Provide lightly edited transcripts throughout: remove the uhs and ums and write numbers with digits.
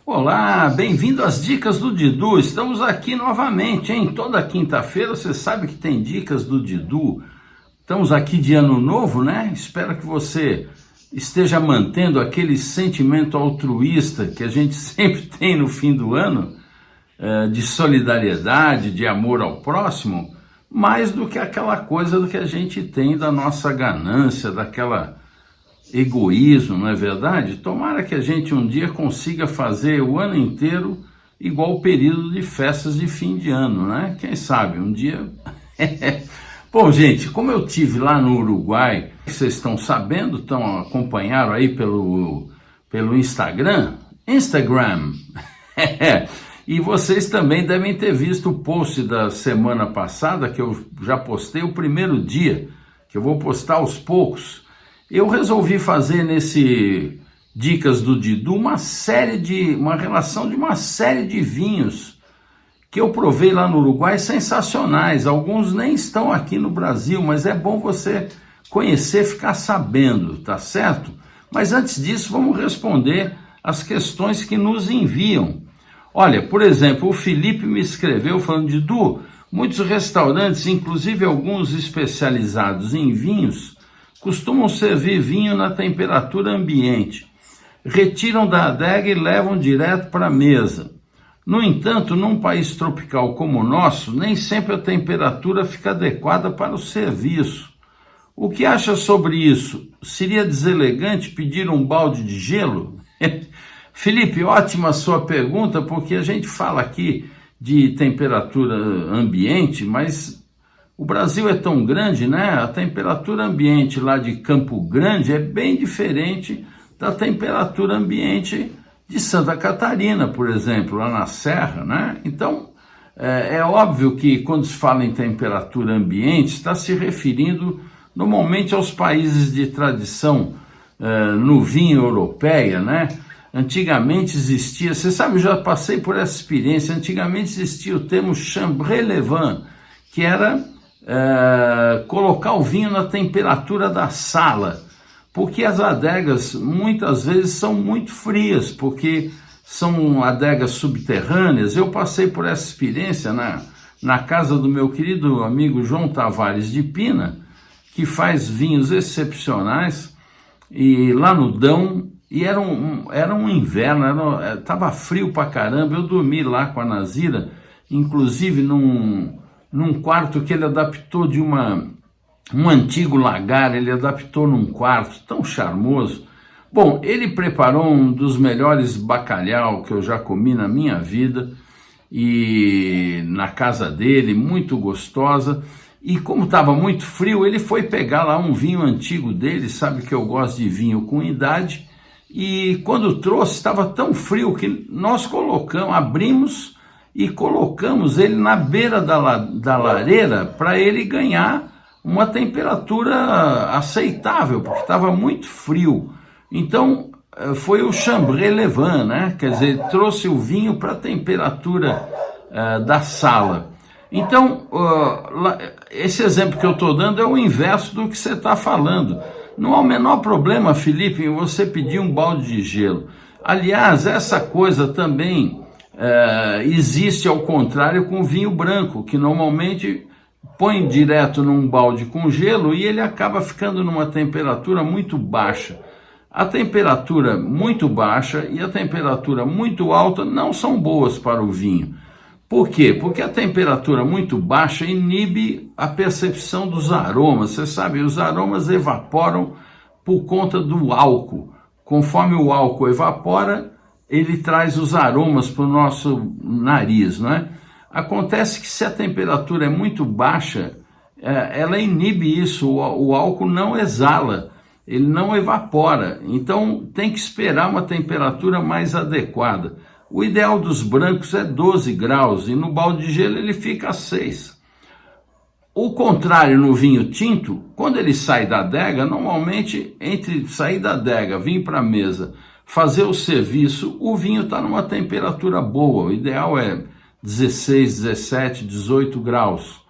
Olá, bem-vindo às Dicas do Didu. Estamos aqui novamente, hein? Toda quinta-feira você sabe que tem Dicas do Didu. Estamos aqui de ano novo, né? Espero que você esteja mantendo aquele sentimento altruísta que a gente sempre tem no fim do ano, de solidariedade, de amor ao próximo, mais do que aquela coisa do que a gente tem da nossa ganância, daquela egoísmo, não é verdade? Tomara que a gente um dia consiga fazer o ano inteiro igual o período de festas de fim de ano, né? Quem sabe um dia... Bom, gente, como eu tive lá no Uruguai, vocês estão sabendo, acompanharam aí pelo Instagram, e vocês também devem ter visto o post da semana passada, que eu já postei o primeiro dia, que eu vou postar aos poucos. Eu resolvi fazer nesse Dicas do Didu uma relação de uma série de vinhos que eu provei lá no Uruguai, sensacionais. Alguns nem estão aqui no Brasil, mas é bom você conhecer, ficar sabendo, tá certo? Mas antes disso, vamos responder as questões que nos enviam. Olha, por exemplo, o Felipe me escreveu falando: Didu, muitos restaurantes, inclusive alguns especializados em vinhos, costumam servir vinho na temperatura ambiente. Retiram da adega e levam direto para a mesa. No entanto, num país tropical como o nosso, nem sempre a temperatura fica adequada para o serviço. O que acha sobre isso? Seria deselegante pedir um balde de gelo? Felipe, ótima sua pergunta, porque a gente fala aqui de temperatura ambiente, mas o Brasil é tão grande, né? A temperatura ambiente lá de Campo Grande é bem diferente da temperatura ambiente de Santa Catarina, por exemplo, lá na Serra, né? Então, é óbvio que quando se fala em temperatura ambiente, está se referindo normalmente aos países de tradição no vinho europeia, né? Antigamente existia, você sabe, eu já passei por essa experiência, antigamente existia o termo Chambre-Levan, que era colocar o vinho na temperatura da sala, porque as adegas muitas vezes são muito frias, porque são adegas subterrâneas. Eu passei por essa experiência na casa do meu querido amigo João Tavares de Pina, que faz vinhos excepcionais, e lá no Dão, e era um inverno, estava frio pra caramba. Eu dormi lá com a Nazira, inclusive num quarto que ele adaptou de um antigo lagar, ele adaptou num quarto tão charmoso. Bom, ele preparou um dos melhores bacalhau que eu já comi na minha vida, e na casa dele, muito gostosa. E como estava muito frio, ele foi pegar lá um vinho antigo dele, sabe que eu gosto de vinho com idade, e quando trouxe estava tão frio que nós abrimos e colocamos ele na beira da lareira para ele ganhar uma temperatura aceitável, porque estava muito frio. Então, foi o Chambre-Levan, né? Quer dizer, trouxe o vinho para a temperatura da sala. Então, esse exemplo que eu estou dando é o inverso do que você está falando. Não há o menor problema, Felipe, em você pedir um balde de gelo. Aliás, essa coisa também existe ao contrário com vinho branco, que normalmente põe direto num balde com gelo e ele acaba ficando numa temperatura muito baixa. A temperatura muito baixa e a temperatura muito alta não são boas para o vinho. Por quê? Porque a temperatura muito baixa inibe a percepção dos aromas. Você sabe, os aromas evaporam por conta do álcool. Conforme o álcool evapora, ele traz os aromas para o nosso nariz, não é? Acontece que se a temperatura é muito baixa, ela inibe isso, o álcool não exala, ele não evapora, então tem que esperar uma temperatura mais adequada. O ideal dos brancos é 12 graus e no balde de gelo ele fica a 6. O contrário no vinho tinto, quando ele sai da adega, normalmente entre sair da adega, vir para a mesa, fazer o serviço, o vinho está numa temperatura boa, o ideal é 16, 17, 18 graus,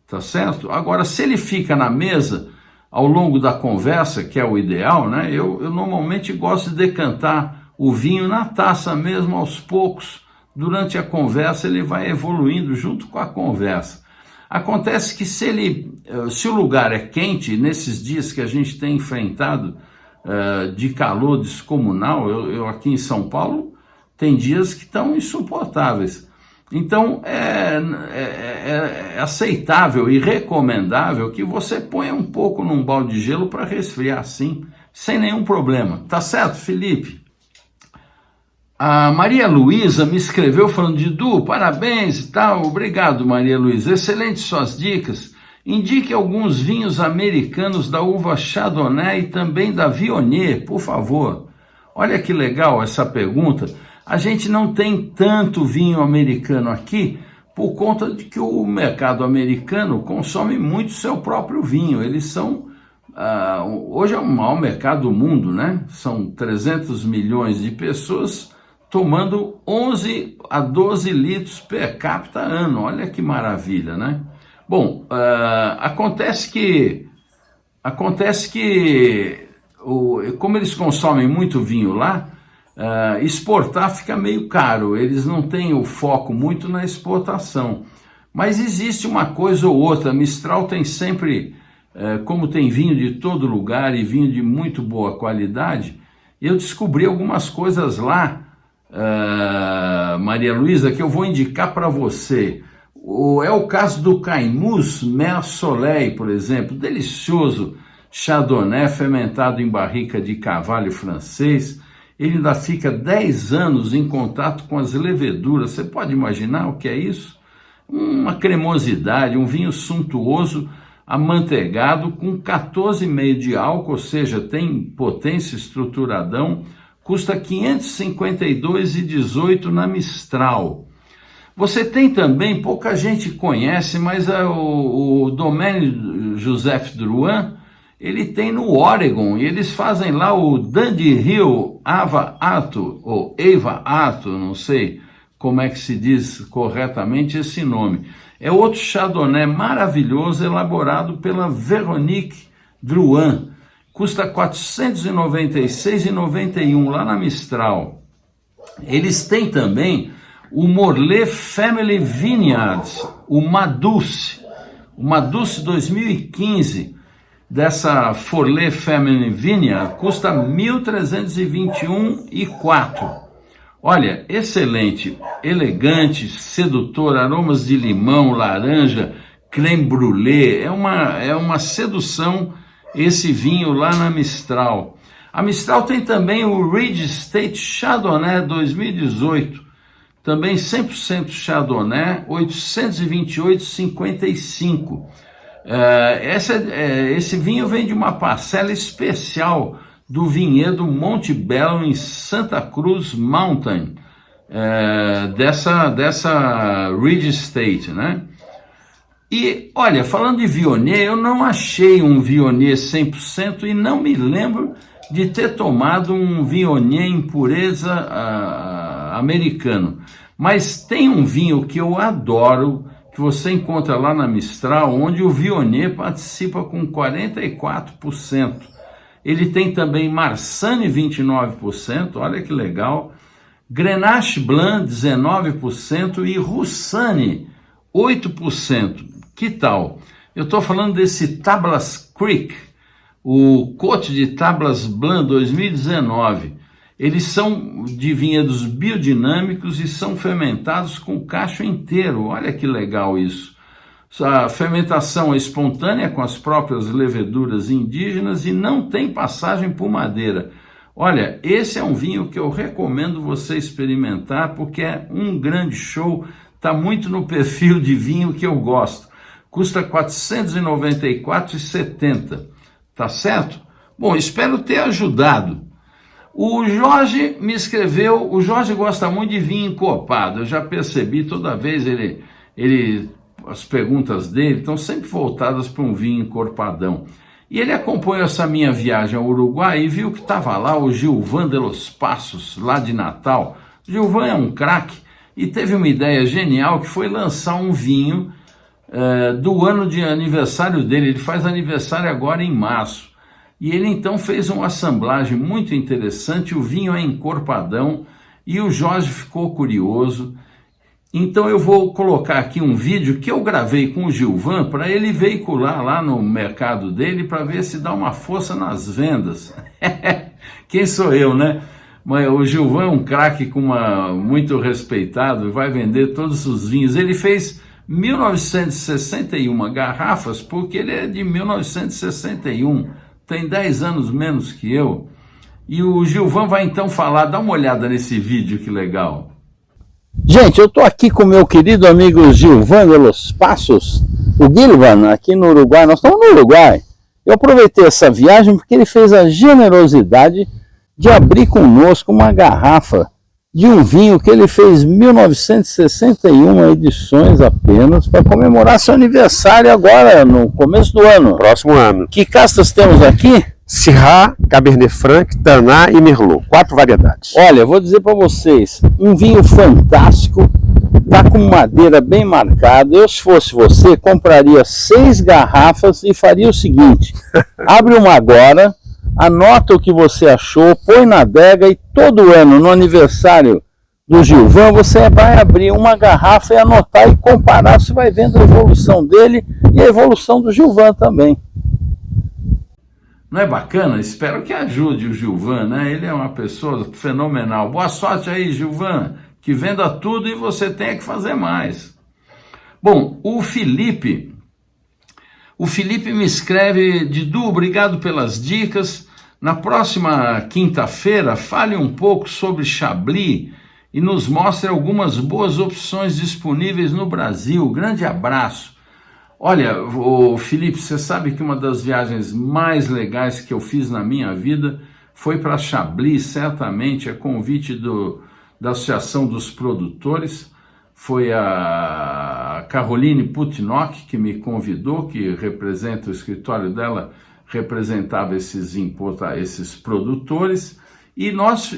tá certo? Agora, se ele fica na mesa, ao longo da conversa, que é o ideal, né? Eu normalmente gosto de decantar o vinho na taça mesmo, aos poucos. Durante a conversa ele vai evoluindo junto com a conversa. Acontece que se o lugar é quente, nesses dias que a gente tem enfrentado de calor descomunal, eu aqui em São Paulo, tem dias que estão insuportáveis. Então é aceitável e recomendável que você ponha um pouco num balde de gelo para resfriar assim, sem nenhum problema. Tá certo, Felipe? A Maria Luísa me escreveu falando: Didu, parabéns e tal. Obrigado, Maria Luísa. Excelentes suas dicas. Indique alguns vinhos americanos da uva Chardonnay e também da Viognier, por favor. Olha que legal essa pergunta. A gente não tem tanto vinho americano aqui por conta de que o mercado americano consome muito seu próprio vinho. Eles são, hoje é o maior mercado do mundo, né? São 300 milhões de pessoas tomando 11 a 12 litros per capita ano. Olha que maravilha, né? Bom, acontece que como eles consomem muito vinho lá, exportar fica meio caro, eles não têm o foco muito na exportação. Mas existe uma coisa ou outra, Mistral tem sempre, como tem vinho de todo lugar e vinho de muito boa qualidade, eu descobri algumas coisas lá, Maria Luísa, que eu vou indicar para você. É o caso do Caimus Mer Soleil, por exemplo, delicioso Chardonnay fermentado em barrica de carvalho francês. Ele ainda fica 10 anos em contato com as leveduras. Você pode imaginar o que é isso? Uma cremosidade, um vinho suntuoso, amanteigado, com 14,5 de álcool, ou seja, tem potência, estruturadão, custa R$ 552,18 na Mistral. Você tem também, pouca gente conhece, mas o Domaine Joseph Drouhin, ele tem no Oregon, e eles fazem lá o Dandy Hill Ava Arthur, ou Eva Arthur, não sei como é que se diz corretamente esse nome. É outro Chardonnay maravilhoso, elaborado pela Veronique Drouhin. Custa R$ 496,91 lá na Mistral. Eles têm também o Morlet Family Vineyards, o Maduce 2015, dessa Forlet Family Vineyard, custa R$ 1.321,04. Olha, excelente, elegante, sedutor, aromas de limão, laranja, creme brulee, é uma sedução esse vinho lá na Mistral. A Mistral tem também o Ridge State Chardonnay 2018, também 100% Chardonnay, 828,55. Esse vinho vem de uma parcela especial do vinhedo Monte Belo em Santa Cruz Mountain, dessa Ridge State, né? E olha, falando de Viognier, eu não achei um Viognier 100% e não me lembro de ter tomado um Viognier em pureza americano. Mas tem um vinho que eu adoro, que você encontra lá na Mistral, onde o Viognier participa com 44%. Ele tem também Marsanne 29%, olha que legal, Grenache Blanc 19% e Roussanne 8%. Que tal? Eu estou falando desse Tablas Creek, o Côte de Tablas Blanc 2019. Eles são de vinhedos biodinâmicos e são fermentados com cacho inteiro. Olha que legal isso. A fermentação é espontânea com as próprias leveduras indígenas e não tem passagem por madeira. Olha, esse é um vinho que eu recomendo você experimentar porque é um grande show, está muito no perfil de vinho que eu gosto. Custa R$ 494,70, tá certo? Bom, espero ter ajudado. O Jorge me escreveu, o Jorge gosta muito de vinho encorpado, eu já percebi, toda vez as perguntas dele estão sempre voltadas para um vinho encorpadão. E ele acompanhou essa minha viagem ao Uruguai e viu que estava lá o Gilvan de los Passos, lá de Natal. O Gilvan é um craque e teve uma ideia genial que foi lançar um vinho do ano de aniversário dele. Ele faz aniversário agora em março. E ele então fez uma assemblagem muito interessante, o vinho é encorpadão, e o Jorge ficou curioso. Então eu vou colocar aqui um vídeo que eu gravei com o Gilvan para ele veicular lá no mercado dele para ver se dá uma força nas vendas. Quem sou eu, né? Mas o Gilvan é um craque muito respeitado, vai vender todos os vinhos. Ele fez 1961 garrafas porque ele é de 1961, tem 10 anos menos que eu. E o Gilvan vai então falar, dá uma olhada nesse vídeo, que legal. Gente, eu estou aqui com meu querido amigo Gilvan de los Passos, o Gilvan, aqui no Uruguai. Nós estamos no Uruguai. Eu aproveitei essa viagem porque ele fez a generosidade de abrir conosco uma garrafa de um vinho que ele fez 1961 edições apenas, para comemorar seu aniversário agora, no começo do ano. Próximo ano. Que castas temos aqui? Syrah, Cabernet Franc, Tannat e Merlot. 4 variedades. Olha, eu vou dizer para vocês, um vinho fantástico, tá com madeira bem marcada. Eu, se fosse você, compraria 6 garrafas e faria o seguinte: abre uma agora, anota o que você achou, põe na adega, e todo ano, no aniversário do Gilvan, você vai abrir uma garrafa e anotar e comparar. Você vai vendo a evolução dele e a evolução do Gilvan também. Não é bacana? Espero que ajude o Gilvan, né? Ele é uma pessoa fenomenal. Boa sorte aí, Gilvan, que venda tudo e você tenha que fazer mais. Bom, o Felipe me escreve: Didu, obrigado pelas dicas. Na próxima quinta-feira, fale um pouco sobre Chablis e nos mostre algumas boas opções disponíveis no Brasil. Grande abraço. Olha, Felipe, você sabe que uma das viagens mais legais que eu fiz na minha vida foi para Chablis, certamente, a convite da Associação dos Produtores. Foi a Caroline Putinock que me convidou, que representa o escritório dela, representava esses produtores, e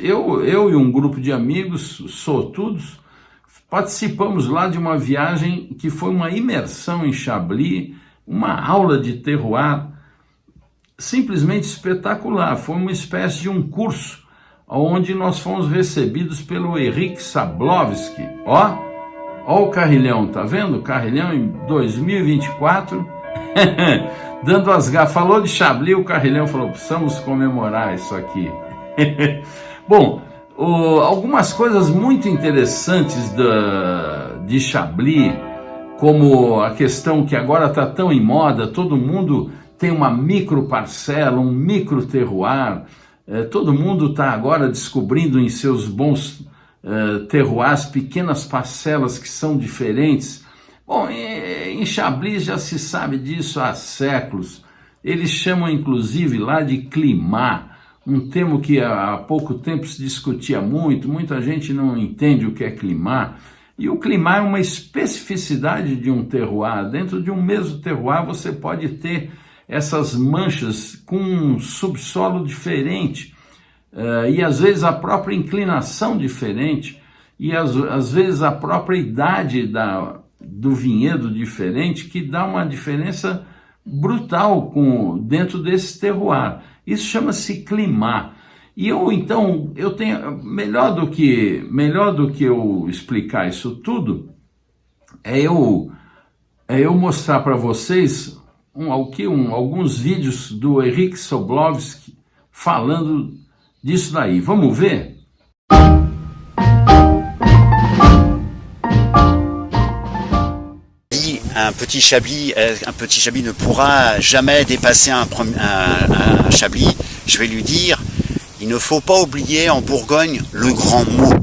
eu e um grupo de amigos sortudos participamos lá de uma viagem que foi uma imersão em Chablis, uma aula de terroir simplesmente espetacular. Foi uma espécie de um curso onde nós fomos recebidos pelo Henrique Sablovski. Ó o Carrilhão, tá vendo? O Carrilhão em 2024 dando as garrafas. Falou de Chablis, o Carrilhão falou: precisamos comemorar isso aqui. Bom, algumas coisas muito interessantes de Chablis, como a questão que agora está tão em moda, todo mundo tem uma micro parcela, um micro terroir, todo mundo está agora descobrindo em seus bons terroirs pequenas parcelas que são diferentes. Bom, em Chablis já se sabe disso há séculos. Eles chamam inclusive lá de climat, um termo que há pouco tempo se discutia muito, muita gente não entende o que é climat. E o climat é uma especificidade de um terroir. Dentro de um mesmo terroir você pode ter essas manchas com um subsolo diferente, e às vezes a própria inclinação diferente, e às vezes a própria idade do vinhedo diferente, que dá uma diferença brutal dentro desse terroir. Isso chama-se climat. E eu tenho, melhor do que eu explicar isso tudo, é eu mostrar para vocês alguns vídeos do Henrique Sablovski falando disso daí. Vamos ver? Un petit Chablis ne pourra jamais dépasser un Chablis. Je vais lui dire, il ne faut pas oublier en Bourgogne le grand mot.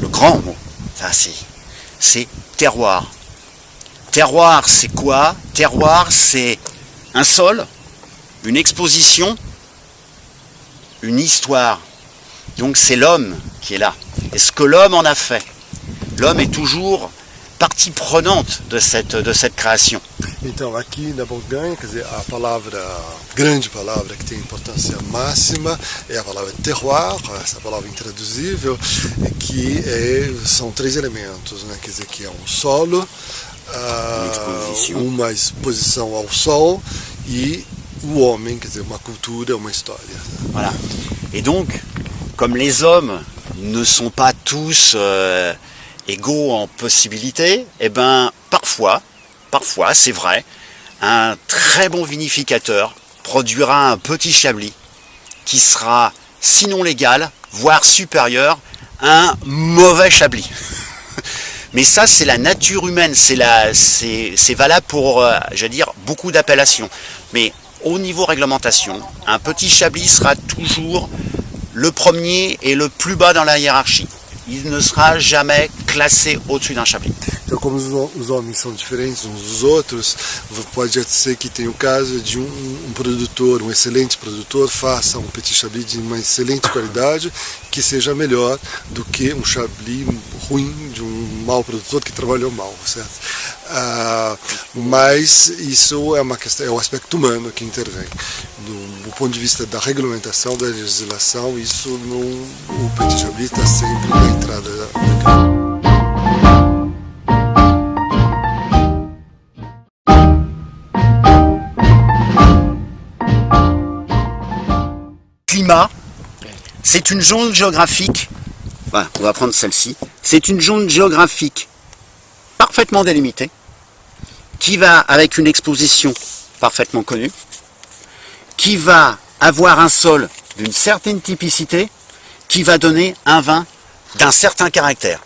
Le grand mot, ça c'est terroir. Terroir, c'est quoi? Terroir, c'est un sol, une exposition, une histoire. Donc c'est l'homme qui est là. Et ce que l'homme en a fait. L'homme est toujours partie prenante de cette création. Então, aqui na Bourgogne, quer dizer, a grande palavra que tem importância máxima é a palavra terroir, essa palavra intraduzível, que são 3 elementos, né? Quer dizer, que é um solo, uma exposição ao sol e o homem, quer dizer, uma cultura, uma história. Voilà. Et donc, comme les hommes ne sont pas tous égaux en possibilités, eh ben parfois, c'est vrai, un très bon vinificateur produira un petit chablis qui sera sinon l'égal, voire supérieur à un mauvais chablis. Mais ça, c'est la nature humaine, c'est valable pour, j'allais dire, beaucoup d'appellations. Mais au niveau réglementation, un petit chablis sera toujours le premier et le plus bas dans la hiérarchie. Il ne sera jamais classé au-dessus d'un chablis. Então, como os homens são diferentes uns dos outros, pode ser que tenha o caso de um produtor, um excelente produtor, faça um petit chablis de uma excelente qualidade, que seja melhor do que um chablis ruim de um mau produtor que trabalhou mal, certo? Mas isso é uma questão, é o aspecto humano que intervém. Do ponto de vista da regulamentação, da legislação, isso o petit chablis está sempre na entrada da Climat, c'est une zone géographique, voilà, on va prendre celle-ci, c'est une zone géographique parfaitement délimitée, qui va avec une exposition parfaitement connue, qui va avoir un sol d'une certaine typicité, qui va donner un vin d'un certain caractère.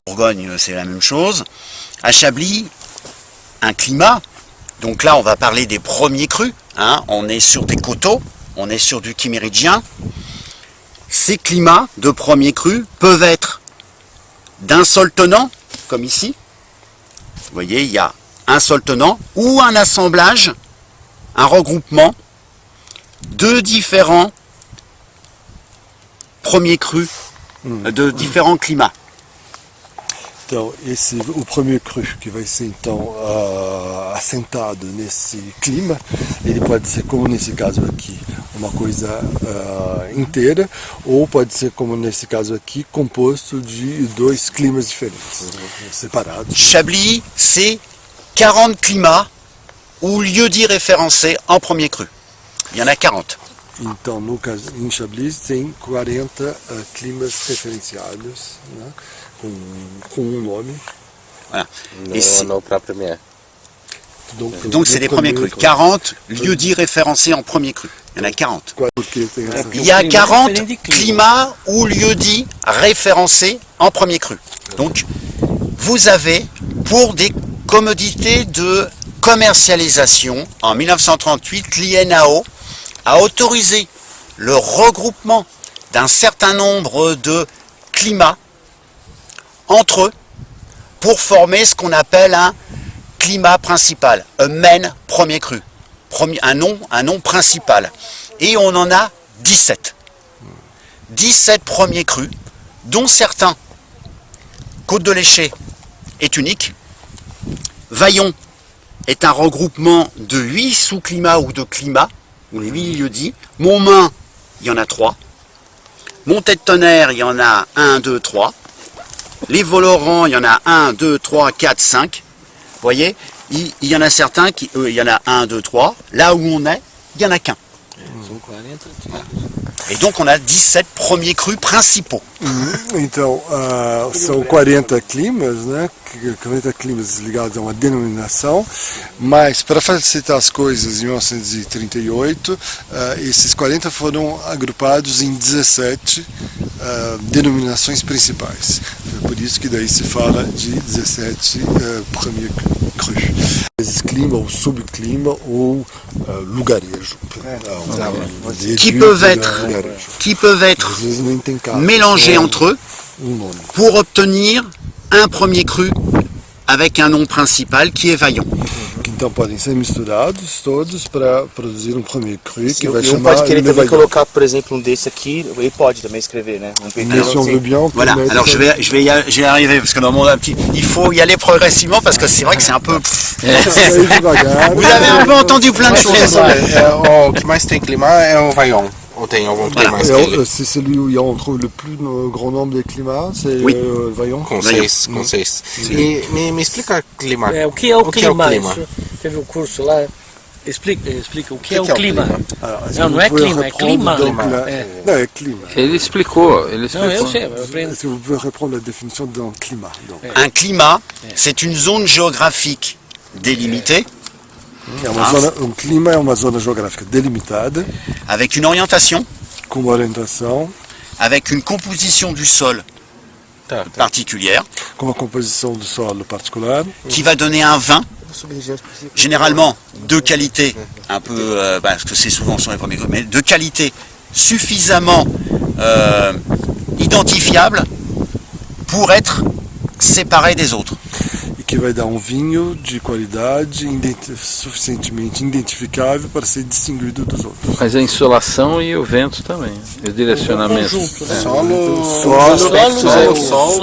Bourgogne, c'est la même chose. À Chablis, un climat, donc là on va parler des premiers crus, hein, on est sur des coteaux, on est sur du chiméridien. Ces climats de premiers crus peuvent être d'un sol tenant, comme ici. Vous voyez, il y a un sol tenant ou un assemblage, un regroupement de différents premiers crus, de différents climats. Então, o primeiro cru que vai ser então assentado nesse clima, ele pode ser, como nesse caso aqui, uma coisa inteira, ou pode ser, como nesse caso aqui, composto de dois climas diferentes, separados. Chablis, c'est 40 climats ou lieux-dits référencés en premier cru. Il y en a 40. Então, no caso, em Chablis tem 40 climas referenciados, né, com um nome. Voilà. No próprio MER. Donc c'est des premiers crus. 40 lieux-dits référencés en premier cru. Il y en a 40. Il y a 40 climats ou lieux-dits référencés en premier cru. Donc vous avez, pour des commodités de commercialisation, en 1938, l'INAO a autorisé le regroupement d'un certain nombre de climats entre eux pour former ce qu'on appelle un climat principal, un main premier cru, un nom principal. Et on en a 17. 17 premiers crus, dont certains. Côte de l'Éché est unique. Vaillon est un regroupement de 8 sous-climats ou de climats, ou les 8 lieux-dits. Montmain, il y en a 3. Montée-de-Tonnerre, il y en a 1, 2, 3. Les Vaux-Laurent, il y en a 1, 2, 3, 4, 5. Vous voyez, il y en a certains qui, il y en a 1, 2, 3. Là où on est, il n'y en a qu'un. Et donc on a 17 premiers crus principaux. Então, são 40 climas, né? 40 climas ligados a uma denominação, mas para facilitar as coisas, em 1938, esses 40 foram agrupados em 17 denominações principais. Por isso que daí se fala de 17 premier crus. Esse clima, ou subclima, ou lugarejo. Qui peuvent être mélangés entre eux pour obtenir un premier cru avec un nom principal qui est Vaillon. Então podem ser misturados todos para produzir um premier cru que vai chamar. chamar. Pode querer também colocar, por exemplo, um desse aqui. Ele pode também escrever, né? Voilà. Alors je vais y arriver parce que dans mon petit, il faut y aller progressivement parce que c'est vrai que c'est un peu. Vous avez un peu entendu plein de choses. O que mais tem clima é o Vaillon. Ou tem algum que tem mais que Et ele? c'est celui où on trouve le plus grand nombre de climats, c'est Oui. le Vaillant. Com seis, com seis. E me explica clima. O que é o clima? clima? Isso, teve um curso lá. Explica o que é o que é o clima. clima? Alors, est-ce Non, que non vous è pouvez clima, è reprendre clima. donc la- Eh. Non, è climat. Ele explicou, ele Não, explicou. eu sei, eu aprendo. Est-ce que vous pouvez reprendre la définition d'un climat donc. Un climat, c'est une zone géographique délimitée, Um clima é uma zona geográfica delimitada, avec une orientation, com uma orientação, avec une composition du sol particulière, com uma composição do solo particular, qui va donner un vin, généralement de qualité, un peu, parce que c'est souvent sur les premiers coups, mais de qualité suffisamment identifiable pour être séparé des autres. e que vai dar um vinho de qualidade suficientemente identificável para ser distinguido dos outros. Mas a insolação e o vento também, o direcionamento. Conjunto, né?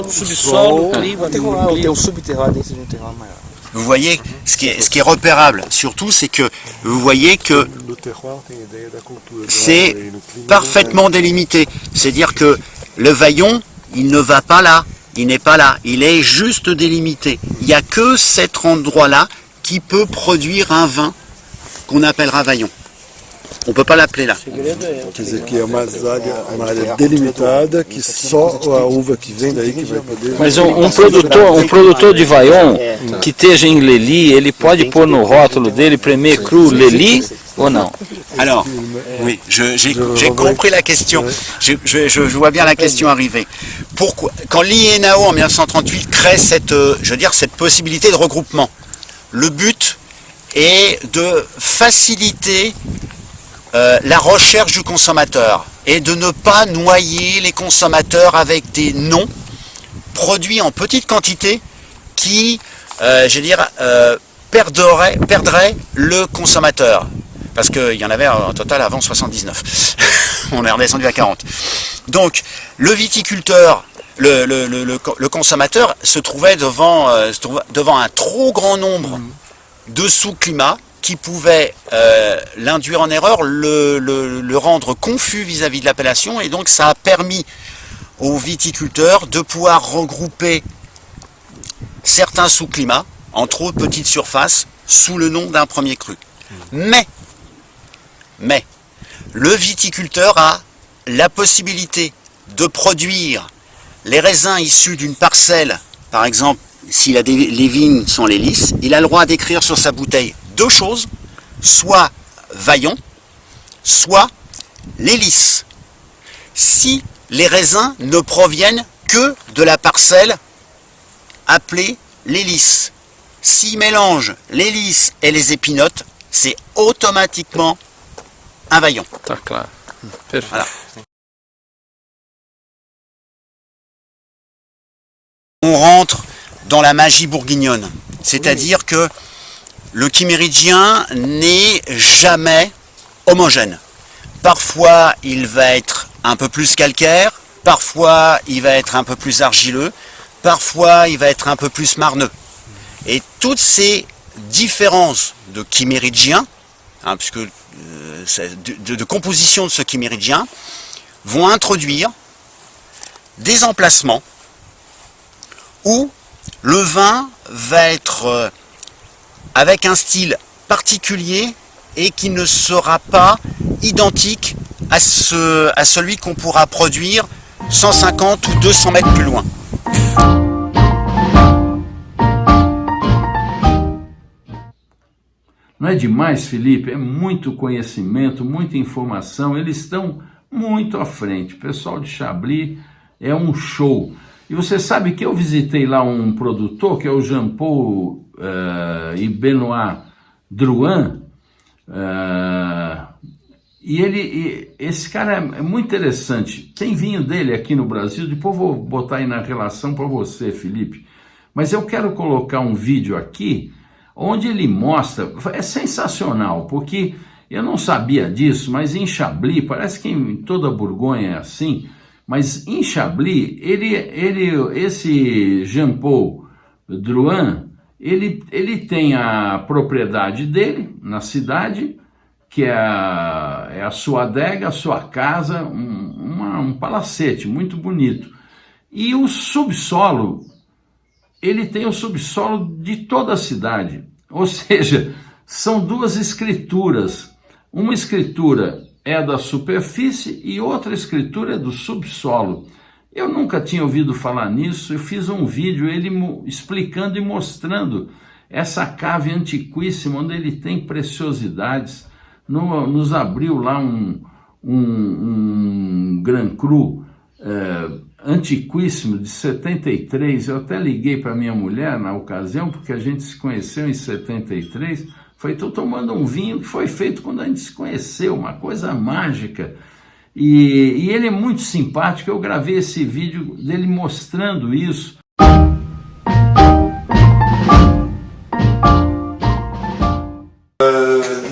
Subsolo, clima, Tem um subterrâneo dentro de um terreno maior. Vous voyez, ce qui est repérable surtout, c'est que vous voyez que No terroir tem a ideia da cultura. c'est E no clima, parfaitement délimité. C'est-à-dire que le Vaillon, il ne va pas là, il n'est pas là, il est juste délimité. Il n'y a que cet endroit-là qui peut produire un vin qu'on appellera Vaillon. On ne peut pas l'appeler là. O segredo é Quer dizer que é uma área delimitada que só a uva que vem daí que vai poder. Mas um produtor de Vaillon que esteja em Lely, ele pode pôr no rótulo dele Premier Cru Lely ou não? Alors, oui, j'ai compris la question. Je vois bien la question arriver. Pourquoi, quand l'INAO en 1938 crée cette possibilité de regroupement, le but est de faciliter la recherche du consommateur et de ne pas noyer les consommateurs avec des noms produits en petite quantité qui, perdraient le consommateur. Parce qu'il y en avait en total avant 79. On est redescendu à 40. Donc, le viticulteur, le consommateur se trouvait devant un trop grand nombre de sous-climats qui pouvait l'induire en erreur, le rendre confus vis-à-vis de l'appellation, et donc ça a permis aux viticulteurs de pouvoir regrouper certains sous-climats en trop petites surfaces sous le nom d'un premier cru. Mais le viticulteur a la possibilité de produire les raisins issus d'une parcelle, par exemple, si les vignes sont les lys, il a le droit d'écrire sur sa bouteille deux choses, soit Vaillon, soit les lys. Si les raisins ne proviennent que de la parcelle appelée les lys. S'ils mélangent les lys et les épinotes, c'est automatiquement un Vaillon. Tá claro. Perfeito. Voilà. On rentre dans la magie bourguignonne, c'est-à-dire que le chiméridien n'est jamais homogène. Parfois, il va être un peu plus calcaire, parfois, il va être un peu plus argileux, parfois, il va être un peu plus marneux. Et toutes ces différences de chiméridien, puisque de composition de ce chiméridien, vont introduire des emplacements où le vin va être avec un style particulier et qui ne sera pas identique à celui qu'on pourra produire 150 ou 200 mètres plus loin. Não é demais, Felipe? É muito conhecimento, muita informação. Eles estão muito à frente. O pessoal de Chablis é um show. E você sabe que eu visitei lá um produtor, que é o Jean-Paul e Benoît Drouin, esse cara é muito interessante. Tem vinho dele aqui no Brasil, depois vou botar aí na relação para você, Felipe. Mas eu quero colocar um vídeo aqui, onde ele mostra, é sensacional, porque eu não sabia disso, mas em Chablis, parece que em toda a Borgonha é assim, mas em Chablis, esse Jean-Paul Drouin, ele tem a propriedade dele na cidade, que é é a sua adega, a sua casa, um palacete muito bonito. E o subsolo, ele tem o subsolo de toda a cidade. Ou seja, são duas escrituras. Uma escritura é da superfície e outra escritura é do subsolo. Eu nunca tinha ouvido falar nisso, eu fiz um vídeo ele explicando e mostrando essa cave antiquíssima, onde ele tem preciosidades. Nos abriu lá um Grand Cru antiquíssimo de 73. Eu até liguei para minha mulher na ocasião, porque a gente se conheceu em 73. Falei, estou tomando um vinho que foi feito quando a gente se conheceu, uma coisa mágica. E ele é muito simpático. Eu gravei esse vídeo dele mostrando isso.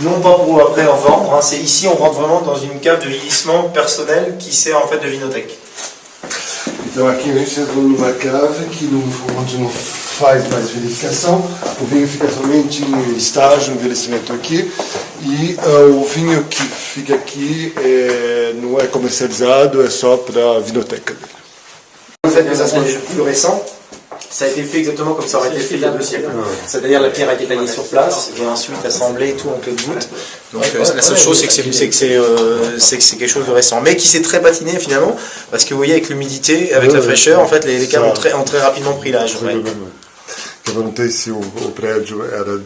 Non pas pour après en vendre, hein. C'est ici on rentre vraiment dans une cave de vieillissement personnel qui sert en fait de vinothèque. Então aqui a gente entra numa cave onde não faz mais verificação, o vinho fica somente em estágio, envelhecimento aqui, e o vinho que fica aqui não é comercializado, é só para a vinoteca. Vous faites des assemblages plus récents, ça a été fait exactement comme ça aurait été fait il y a 2 siècles. C'est-à-dire la pierre a été taillée sur place et ensuite assemblée tout en clé de voûte. Donc la seule chose c'est que c'est quelque chose de récent, mais qui s'est très patiné finalement, parce que vous voyez avec l'humidité, avec la fraîcheur, en fait les caves ont très rapidement pris l'âge. Ouais. Eu perguntei se o prédio era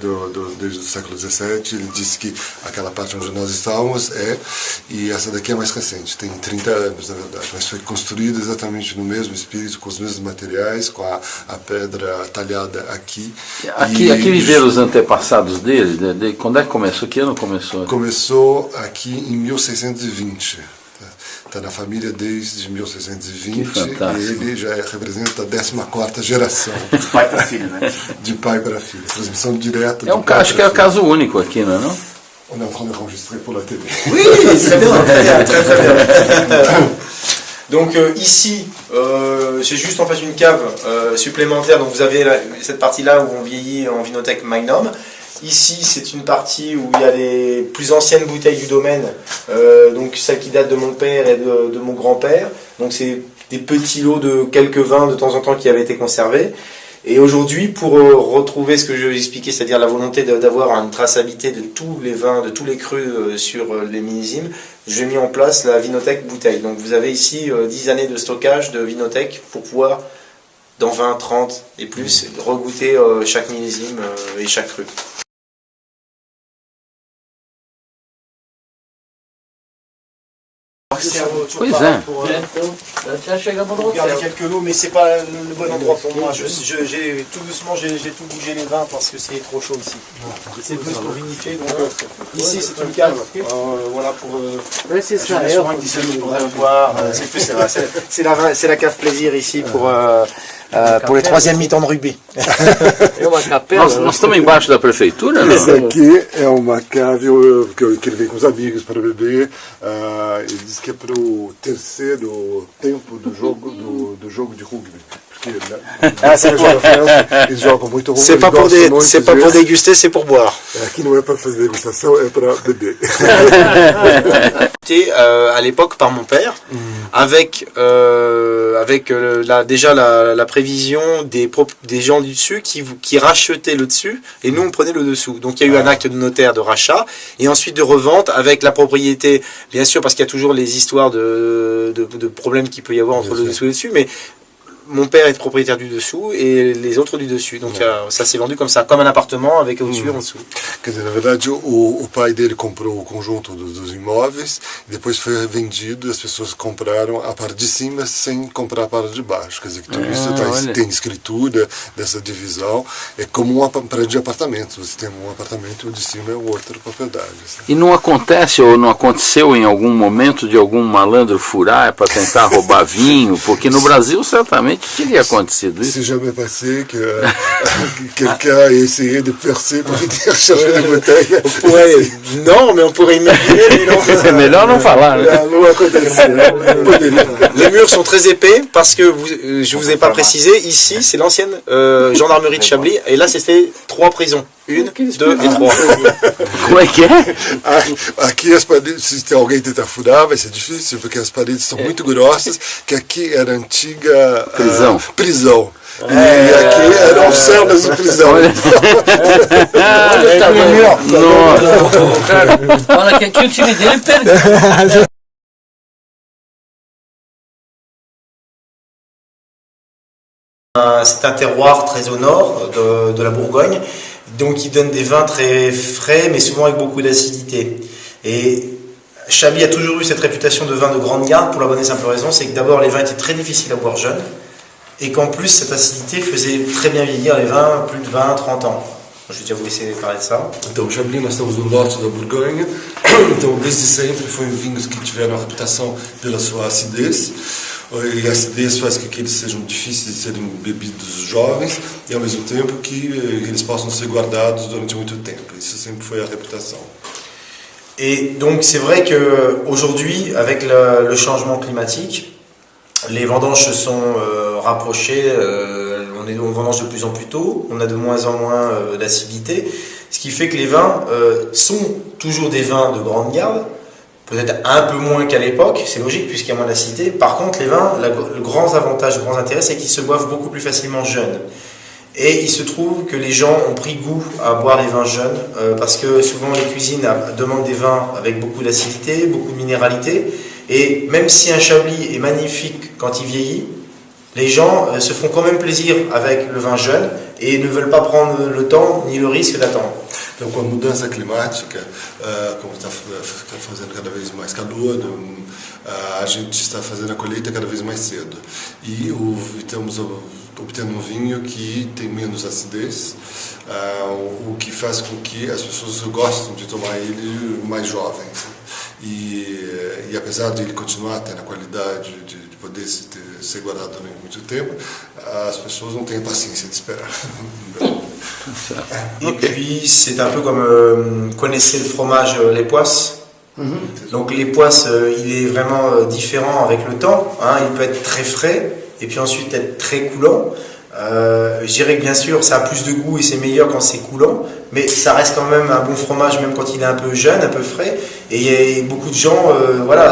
desde o século XVII, ele disse que aquela parte onde nós estávamos e essa daqui é mais recente, tem 30 anos na verdade, mas foi construída exatamente no mesmo espírito, com os mesmos materiais, com a pedra talhada aqui. Aqui viveram os antepassados dele? Quando é que começou? Que ano começou? Começou aqui em 1620. Está na família desde 1620 e ele já representa a 14ª geração. De pai para filho, né? De pai para filho. Transmissão direta. Acho que é o caso único aqui, não é não? On est en train d'enregistrer pour la télé. Oui, très bien, très bien. Donc ici, c'est juste en fait une cave supplémentaire. Donc vous avez cette partie-là où on vieillit en vinothèque Magnum. Ici, c'est une partie où il y a les plus anciennes bouteilles du domaine, donc celles qui datent de mon père et de mon grand-père. Donc c'est des petits lots de quelques vins de temps en temps qui avaient été conservés. Et aujourd'hui, pour retrouver ce que je vais expliquer, c'est-à-dire la volonté d'avoir une traçabilité de tous les vins, de tous les crus sur les millésimes, j'ai mis en place la vinothèque bouteille. Donc vous avez ici 10 années de stockage de vinothèque pour pouvoir, dans 20, 30 et plus, regoûter chaque millésime et chaque cru. Pois é. Já chegamos no Regardez hotel. quelques lots, mais c'est pas le bon endroit pour moi. J'ai tout doucement, j'ai tout bougé les vins parce que c'est trop chaud ici. C'est plus pour vinifier. Donc ici c'est une cave, voilà pour. C'est Je mets souvent une dizaine de boire. C'est plus c'est la cave plaisir ici pour les 3e mi-temps de rugby. É uma capela. Nós estamos embaixo da prefeitura, não? Esse aqui é uma cave que ele veio com os amigos para beber. Ele disse que é para o terceiro tempo do jogo de rugby. Porque eles jogam muito rugby. C'est pas pour déguster, c'est pour boire. Aqui não é para fazer degustação, é para beber. À l'époque par mon père, avec déjà la prévision des gens du dessus qui rachetaient le dessus et nous on prenait le dessous. Donc il y a eu un acte de notaire de rachat et ensuite de revente avec la propriété, bien sûr parce qu'il y a toujours les histoires de problèmes qu'il peut y avoir entre le dessous et le dessus, mais mon père est propriétaire du dessous et les autres du dessus. Donc ça s'est vendu comme ça, comme un appartement avec au-dessus et en dessous. Quer dizer, na verdade, o pai dele comprou o conjunto dos imóveis, depois foi vendido, as pessoas compraram a parte de cima sem comprar a parte de baixo. Quer dizer, que tudo isso tem escritura dessa divisão. É como um prédio de apartamentos. Você tem um apartamento e o de cima é outra propriedade. Assim. E não acontece ou não aconteceu em algum momento de algum malandro furar para tentar roubar vinho? Porque no Brasil certamente teria acontecido isso. C'est jamais passé que quelqu'un ait essayé de percer pour venir chercher des bouteilles. Non, mais on pourrait imaginer. C'est melhor não falar, né? Não aconteceu. Les murs sont très épais parce que je vous ai pas précisé, ici c'est l'ancienne gendarmerie de Chablis et là c'était 3 prisons. 1, 2 et 3. Como é que é? Aqui as paredes, se tem alguém tentar furar, vai ser difícil, porque as paredes são muito grossas, que aqui era antiga prisão. E aqui eram celas de prisão. Olha o tamanho. Olha que aqui o time dele perdeu. C'est un terroir très au nord de la Bourgogne, donc il donne des vins très frais, mais souvent avec beaucoup d'acidité. Et Chablis a toujours eu cette réputation de vin de grande garde pour la bonne et simple raison, c'est que d'abord les vins étaient très difficiles à boire jeunes, et qu'en plus cette acidité faisait très bien vieillir les vins plus de 20-30 ans. Je vais déjà vous laisser parler de ça. Então, Chablis, nós estamos no norte da Borgonha, então desde sempre foi vinhos que tiveram a reputação pela sua acidez, e a acidez faz com que eles sejam difíceis de serem bebidos jovens e ao mesmo tempo que eles possam ser guardados durante muito tempo. Isso sempre foi a reputação. Et donc c'est vrai qu'aujourd'hui, avec le changement climatique, les vendanges se sont rapprochées, on est aux vendanges de plus en plus tôt, on a de moins en moins d'acidité, ce qui fait que les vins sont toujours des vins de grande garde, peut-être un peu moins qu'à l'époque, c'est logique puisqu'il y a moins d'acidité. Par contre, les vins, le grand avantage, le grand intérêt, c'est qu'ils se boivent beaucoup plus facilement jeunes. Et il se trouve que les gens ont pris goût à boire les vins jeunes parce que souvent les cuisines demandent des vins avec beaucoup d'acidité, beaucoup de minéralité. Et même si un Chablis est magnifique quand il vieillit, les gens se font quand même plaisir avec le vin jeune et ne veulent pas prendre le temps ni le risque d'attendre. Então, com a mudança climática, como está fazendo cada vez mais calor, a gente está fazendo a colheita cada vez mais cedo. E estamos obtendo um vinho que tem menos acidez, o que faz com que as pessoas gostem de tomar ele mais jovens. E apesar de ele continuar tendo a qualidade de poder ser guardado durante muito tempo, as pessoas não têm a paciência de esperar. Et puis c'est un peu comme connaissez le fromage les poisses. Donc les poisses, il est vraiment différent avec le temps, hein. Il peut être très frais et puis ensuite être très coulant. Je dirais que bien sûr ça a plus de goût et c'est meilleur quand c'est coulant, mais ça reste quand même un bon fromage même quand il est un peu jeune, un peu frais. Et beaucoup de gens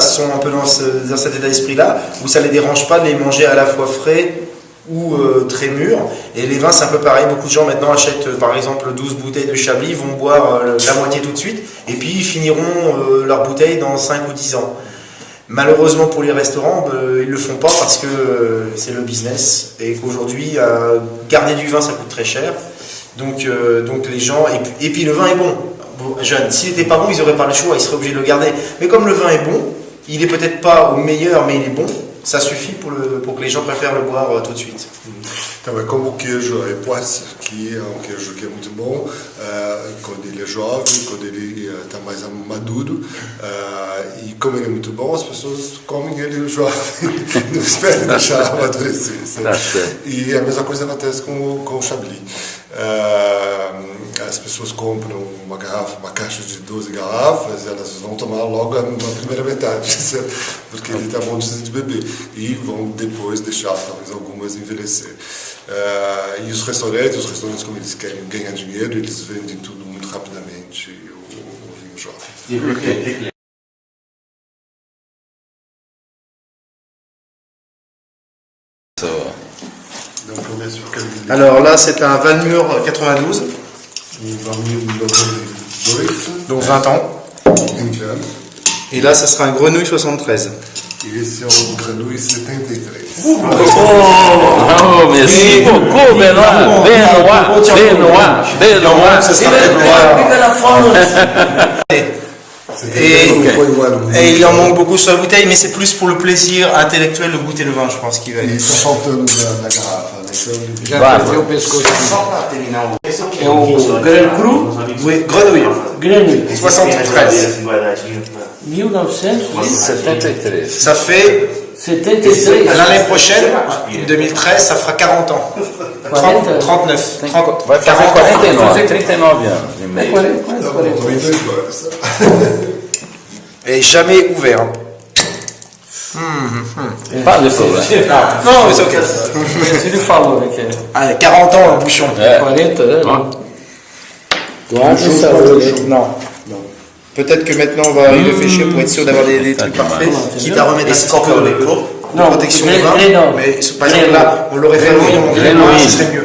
sont un peu dans cet état d'esprit là où ça ne les dérange pas de les manger à la fois frais ou très mûrs. Et les vins c'est un peu pareil, beaucoup de gens maintenant achètent par exemple 12 bouteilles de Chablis, vont boire la moitié tout de suite et puis ils finiront leur bouteille dans 5 ou 10 ans. Malheureusement pour les restaurants, ils ne le font pas parce que c'est le business et qu'aujourd'hui garder du vin ça coûte très cher. Donc les gens, et puis le vin est bon, jeune. S'il n'était pas bon, ils n'auraient pas le choix, ils seraient obligés de le garder. Mais comme le vin est bon, il n'est peut-être pas au meilleur, mais il est bon, ça suffit pour que les gens préfèrent le boire tout de suite. Então é como o queijo Epoisses, que é um queijo que é muito bom quando ele é jovem, quando ele está mais maduro, e como ele é muito bom, as pessoas comem ele jovem, não esperam deixar amadurecer. E a mesma coisa acontece com o Chablis. As pessoas compram uma caixa de 12 garrafas, elas vão tomar logo a primeira metade, porque ele está bom de beber, e vão depois deixar talvez algumas envelhecer. E os restaurantes como eles querem ganhar dinheiro, eles vendem tudo muito rapidamente, o vinho jovem. Alors là c'est un Valmur 92, donc 20 ans. Et là ça sera un Grenouille 73. Esse é o Grenouille 73. Merci beaucoup, Benoît. Et il en manque beaucoup sur la bouteille, mais c'est plus pour le plaisir intellectuel de goûter le vin, je pense qu'il va être. Está faltando na garrafa, né? Já perdeu o pescoço. É o Grand Cru? Oui, Grenouille. Grenouille. 73. 1973. Ça fait 73. l'année prochaine, 2013, ça fera 40 ans. 39. Vai fazer 49, 39 anos e meio. Et jamais ouvert. Pas de problème. Non, mais c'est ok. Ele falou, né? Que Allez, 40 ans, le bouchon. 40 anos. Non. Peut-être que maintenant on va y réfléchir pour être sûr d'avoir des trucs parfaits, quitte à remettre des scorpions de protection de vin, mais par exemple là, on l'aurait fait en ce serait mieux.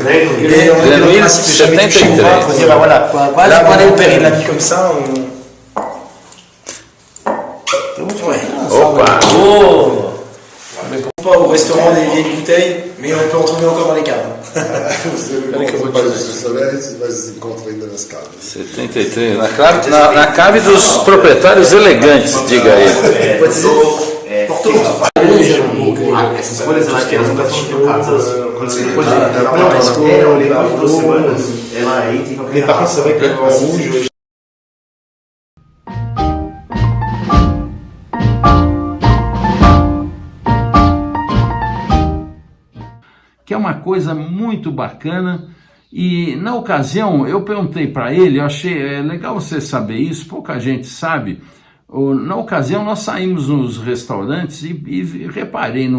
Et on a le principe de jamais toucher au vin pour dire, bah voilà, là on a opéré la vie comme ça, pas au restaurant des vieilles bouteilles, mais on peut en trouver encore dans les caves. Você encontra ainda nas caves. 73, na cave dos proprietários elegantes, diga aí. Essas folhas elas nunca ficam trocadas. Quando você depois ela 2 semanas, ela entra em qualquer Par contre, c'est vrai que le rouge. Que é uma coisa muito bacana. E na ocasião eu perguntei para ele, eu achei legal você saber isso, pouca gente sabe. Na ocasião nós saímos nos restaurantes e reparei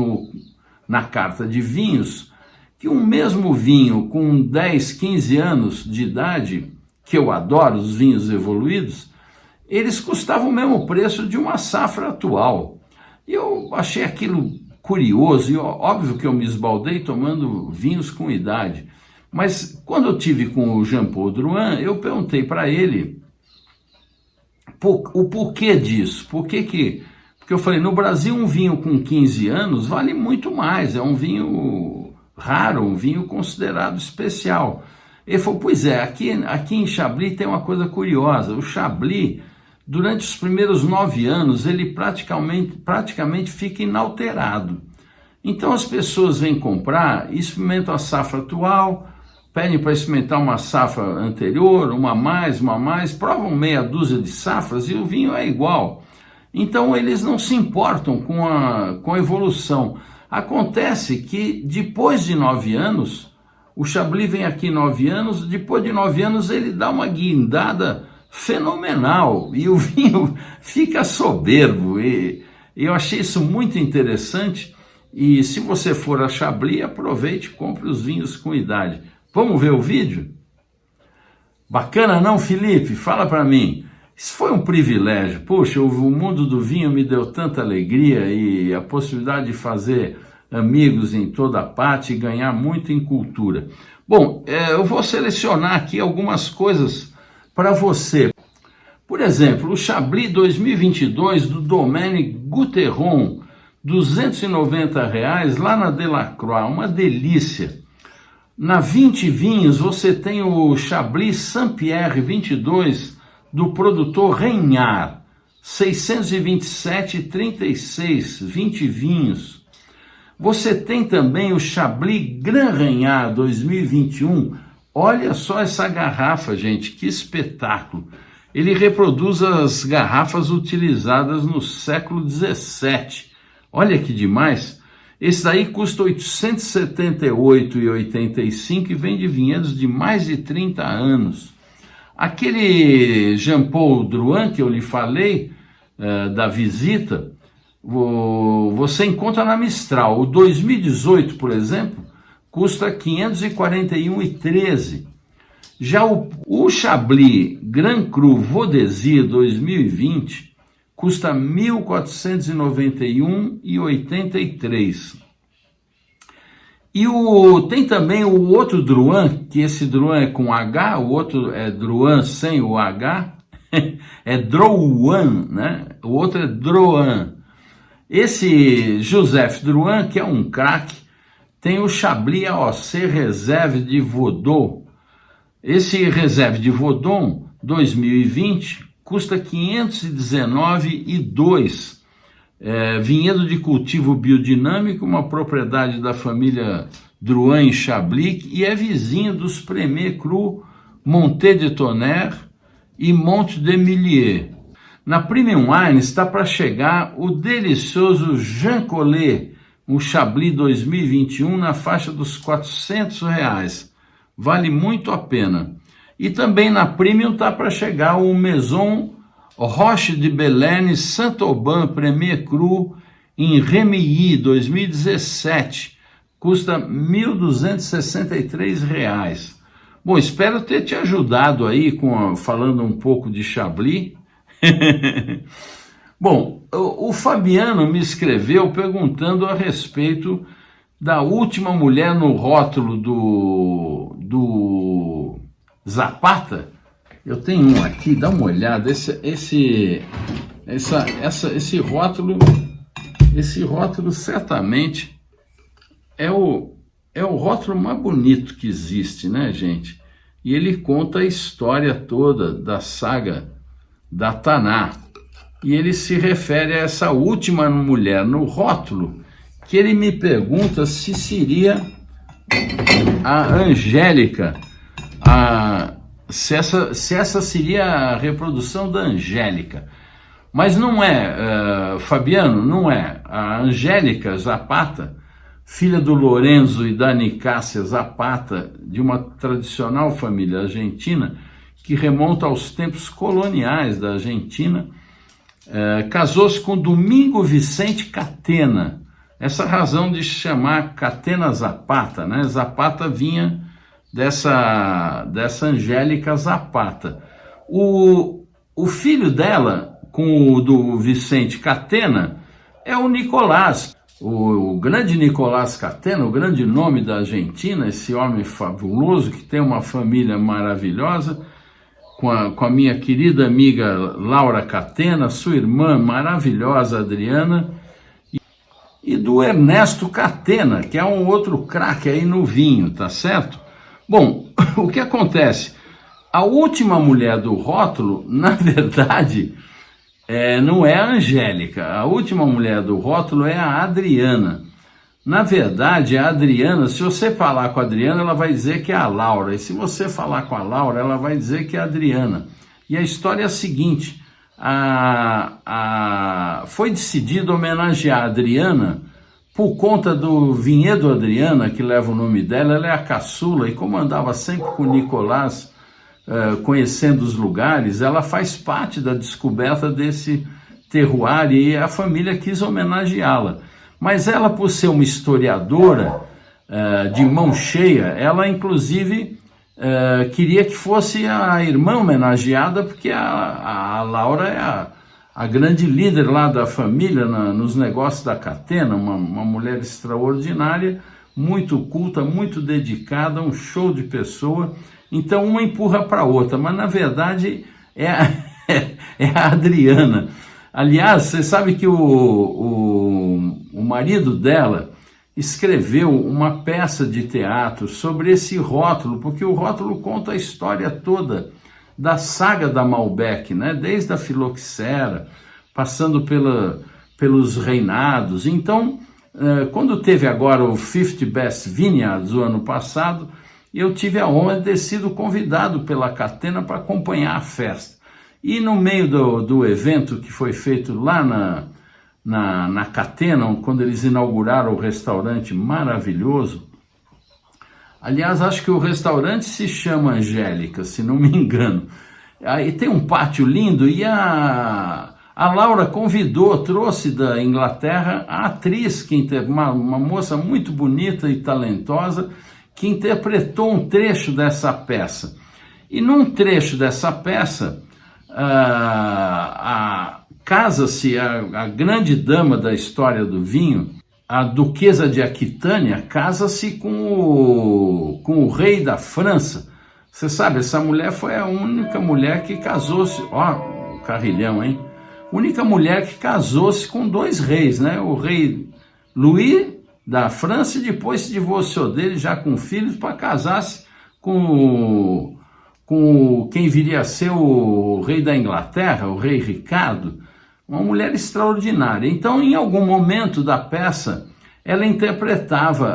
na carta de vinhos que um mesmo vinho com 10, 15 anos de idade, que eu adoro os vinhos evoluídos, eles custavam o mesmo preço de uma safra atual. E eu achei aquilo curioso, e óbvio que eu me esbaldei tomando vinhos com idade. Mas quando eu tive com o Jean-Paul Drouin, eu perguntei para ele o porquê disso. Porque eu falei, no Brasil um vinho com 15 anos vale muito mais, é um vinho raro, um vinho considerado especial. Ele falou, pois é, aqui em Chablis tem uma coisa curiosa, o Chablis, durante os primeiros 9 anos, ele praticamente fica inalterado. Então as pessoas vêm comprar, experimentam a safra atual, pedem para experimentar uma safra anterior, uma mais, provam meia dúzia de safras e o vinho é igual. Então eles não se importam com a evolução. Acontece que depois de 9 anos, o Chablis vem aqui 9 anos, depois de 9 anos ele dá uma guindada fenomenal e o vinho fica soberbo. E eu achei isso muito interessante. E se você for a Chablis, aproveite e compre os vinhos com idade. Vamos ver o vídeo? Bacana não, Felipe? Fala para mim. Isso foi um privilégio. Poxa, o mundo do vinho me deu tanta alegria e a possibilidade de fazer amigos em toda parte e ganhar muito em cultura. Bom, eu vou selecionar aqui algumas coisas para você. Por exemplo, o Chablis 2022 do Domaine Gouthieron, R$290 lá na Delacroix, uma delícia. Na 20 Vinhos você tem o Chablis Saint-Pierre 22 do produtor Reignard, 627,36, 20 vinhos. Você tem também o Chablis Grand Reignard 2021. Olha só essa garrafa, gente, que espetáculo. Ele reproduz as garrafas utilizadas no século XVII. Olha que demais. Esse daí custa R$ 878,85 e vem de vinhedos de mais de 30 anos. Aquele Jean-Paul Drouin que eu lhe falei, da visita, você encontra na Mistral. O 2018, por exemplo, custa R$ 541,13. Já o Chablis Grand Cru Vaudézy 2020 custa R$ 1.491,83. E tem também o outro Drouin, que esse Drouin é com H, o outro é Drouin sem o H, é Drouin, né? O outro é Drouin. Esse Joseph Drouin, que é um craque, tem o Chablis AOC Reserve de Vaudon. Esse Reserve de Vaudon 2020 custa R$ 519,02. Vinhedo de cultivo biodinâmico, uma propriedade da família Drouin em Chablis, e é vizinho dos Premier Cru Montet de Tonnerre e Monte de Millier. Na Premium Wine está para chegar o delicioso Jean Collet, um Chablis 2021 na faixa dos R$ 400. Vale muito a pena. E também na Premium está para chegar o Maison Roche de Belaine Saint-Aubin Premier Cru em Remilly 2017. Custa R$ 1.263. Bom, espero ter te ajudado aí falando um pouco de Chablis. Bom, o Fabiano me escreveu perguntando a respeito da última mulher no rótulo do Zapata. Eu tenho um aqui, dá uma olhada, esse rótulo certamente é o rótulo mais bonito que existe, né, gente? E ele conta a história toda da saga da Taná. E ele se refere a essa última mulher no rótulo, que ele me pergunta se seria a Angélica, se essa seria a reprodução da Angélica. Mas não é, Fabiano, não é. A Angélica Zapata, filha do Lorenzo e da Nicásia Zapata, de uma tradicional família argentina, que remonta aos tempos coloniais da Argentina, casou-se com Domingo Vicente Catena. Essa razão de chamar Catena Zapata, né? Zapata vinha dessa Angélica Zapata. O filho dela, com o do Vicente Catena, é o Nicolás. O grande Nicolás Catena, o grande nome da Argentina, esse homem fabuloso que tem uma família maravilhosa, com a minha querida amiga Laura Catena, sua irmã maravilhosa Adriana, e do Ernesto Catena, que é um outro craque aí no vinho, tá certo? Bom, o que acontece? A última mulher do rótulo, na verdade, não é a Angélica. A última mulher do rótulo é a Adriana. Na verdade, a Adriana, se você falar com a Adriana, ela vai dizer que é a Laura. E se você falar com a Laura, ela vai dizer que é a Adriana. E a história é a seguinte: foi decidido homenagear a Adriana por conta do vinhedo Adriana, que leva o nome dela. Ela é a caçula, e como andava sempre com o Nicolás, conhecendo os lugares, ela faz parte da descoberta desse terroir, e a família quis homenageá-la. Mas ela, por ser uma historiadora de mão cheia, ela inclusive queria que fosse a irmã homenageada, porque a Laura é a grande líder lá da família nos negócios da Catena, uma mulher extraordinária, muito culta, muito dedicada, um show de pessoa. Então uma empurra para a outra, mas na verdade é a Adriana. Aliás, você sabe que o marido dela escreveu uma peça de teatro sobre esse rótulo, porque o rótulo conta a história toda da saga da Malbec, né? Desde a filoxera, passando pelos reinados. Então, quando teve agora o 50 Best Vineyards, o ano passado, eu tive a honra de ter sido convidado pela Catena para acompanhar a festa. E no meio do evento que foi feito lá na Catena, quando eles inauguraram o restaurante maravilhoso, aliás, acho que o restaurante se chama Angélica, se não me engano, aí tem um pátio lindo, e a Laura trouxe da Inglaterra a atriz, uma moça muito bonita e talentosa, que interpretou um trecho dessa peça. E num trecho dessa peça, casa-se a grande dama da história do vinho, a duquesa de Aquitânia, casa-se com o rei da França. Você sabe, essa mulher foi a única mulher que casou-se, o carrilhão, hein? Única mulher que casou-se com dois reis, né? O rei Louis da França, e depois se divorciou dele, já com filhos, para casar-se com quem viria a ser o rei da Inglaterra, o rei Ricardo, uma mulher extraordinária. Então, em algum momento da peça, ela interpretava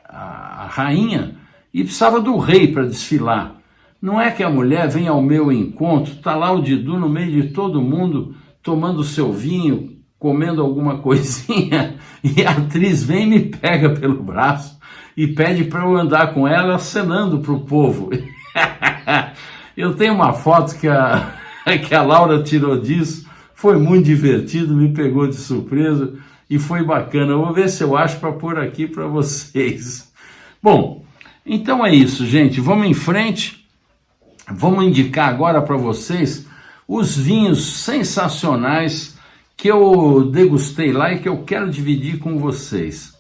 a rainha e precisava do rei para desfilar. Não é que a mulher vem ao meu encontro, está lá o Didu no meio de todo mundo, tomando seu vinho, comendo alguma coisinha, e a atriz vem e me pega pelo braço e pede para eu andar com ela, acenando para o povo. Eu tenho uma foto que a Laura tirou disso, foi muito divertido, me pegou de surpresa e foi bacana. Eu vou ver se eu acho para pôr aqui para vocês. Bom, Então é isso, gente, vamos em frente. Vamos indicar agora para vocês os vinhos sensacionais que eu degustei lá e que eu quero dividir com vocês.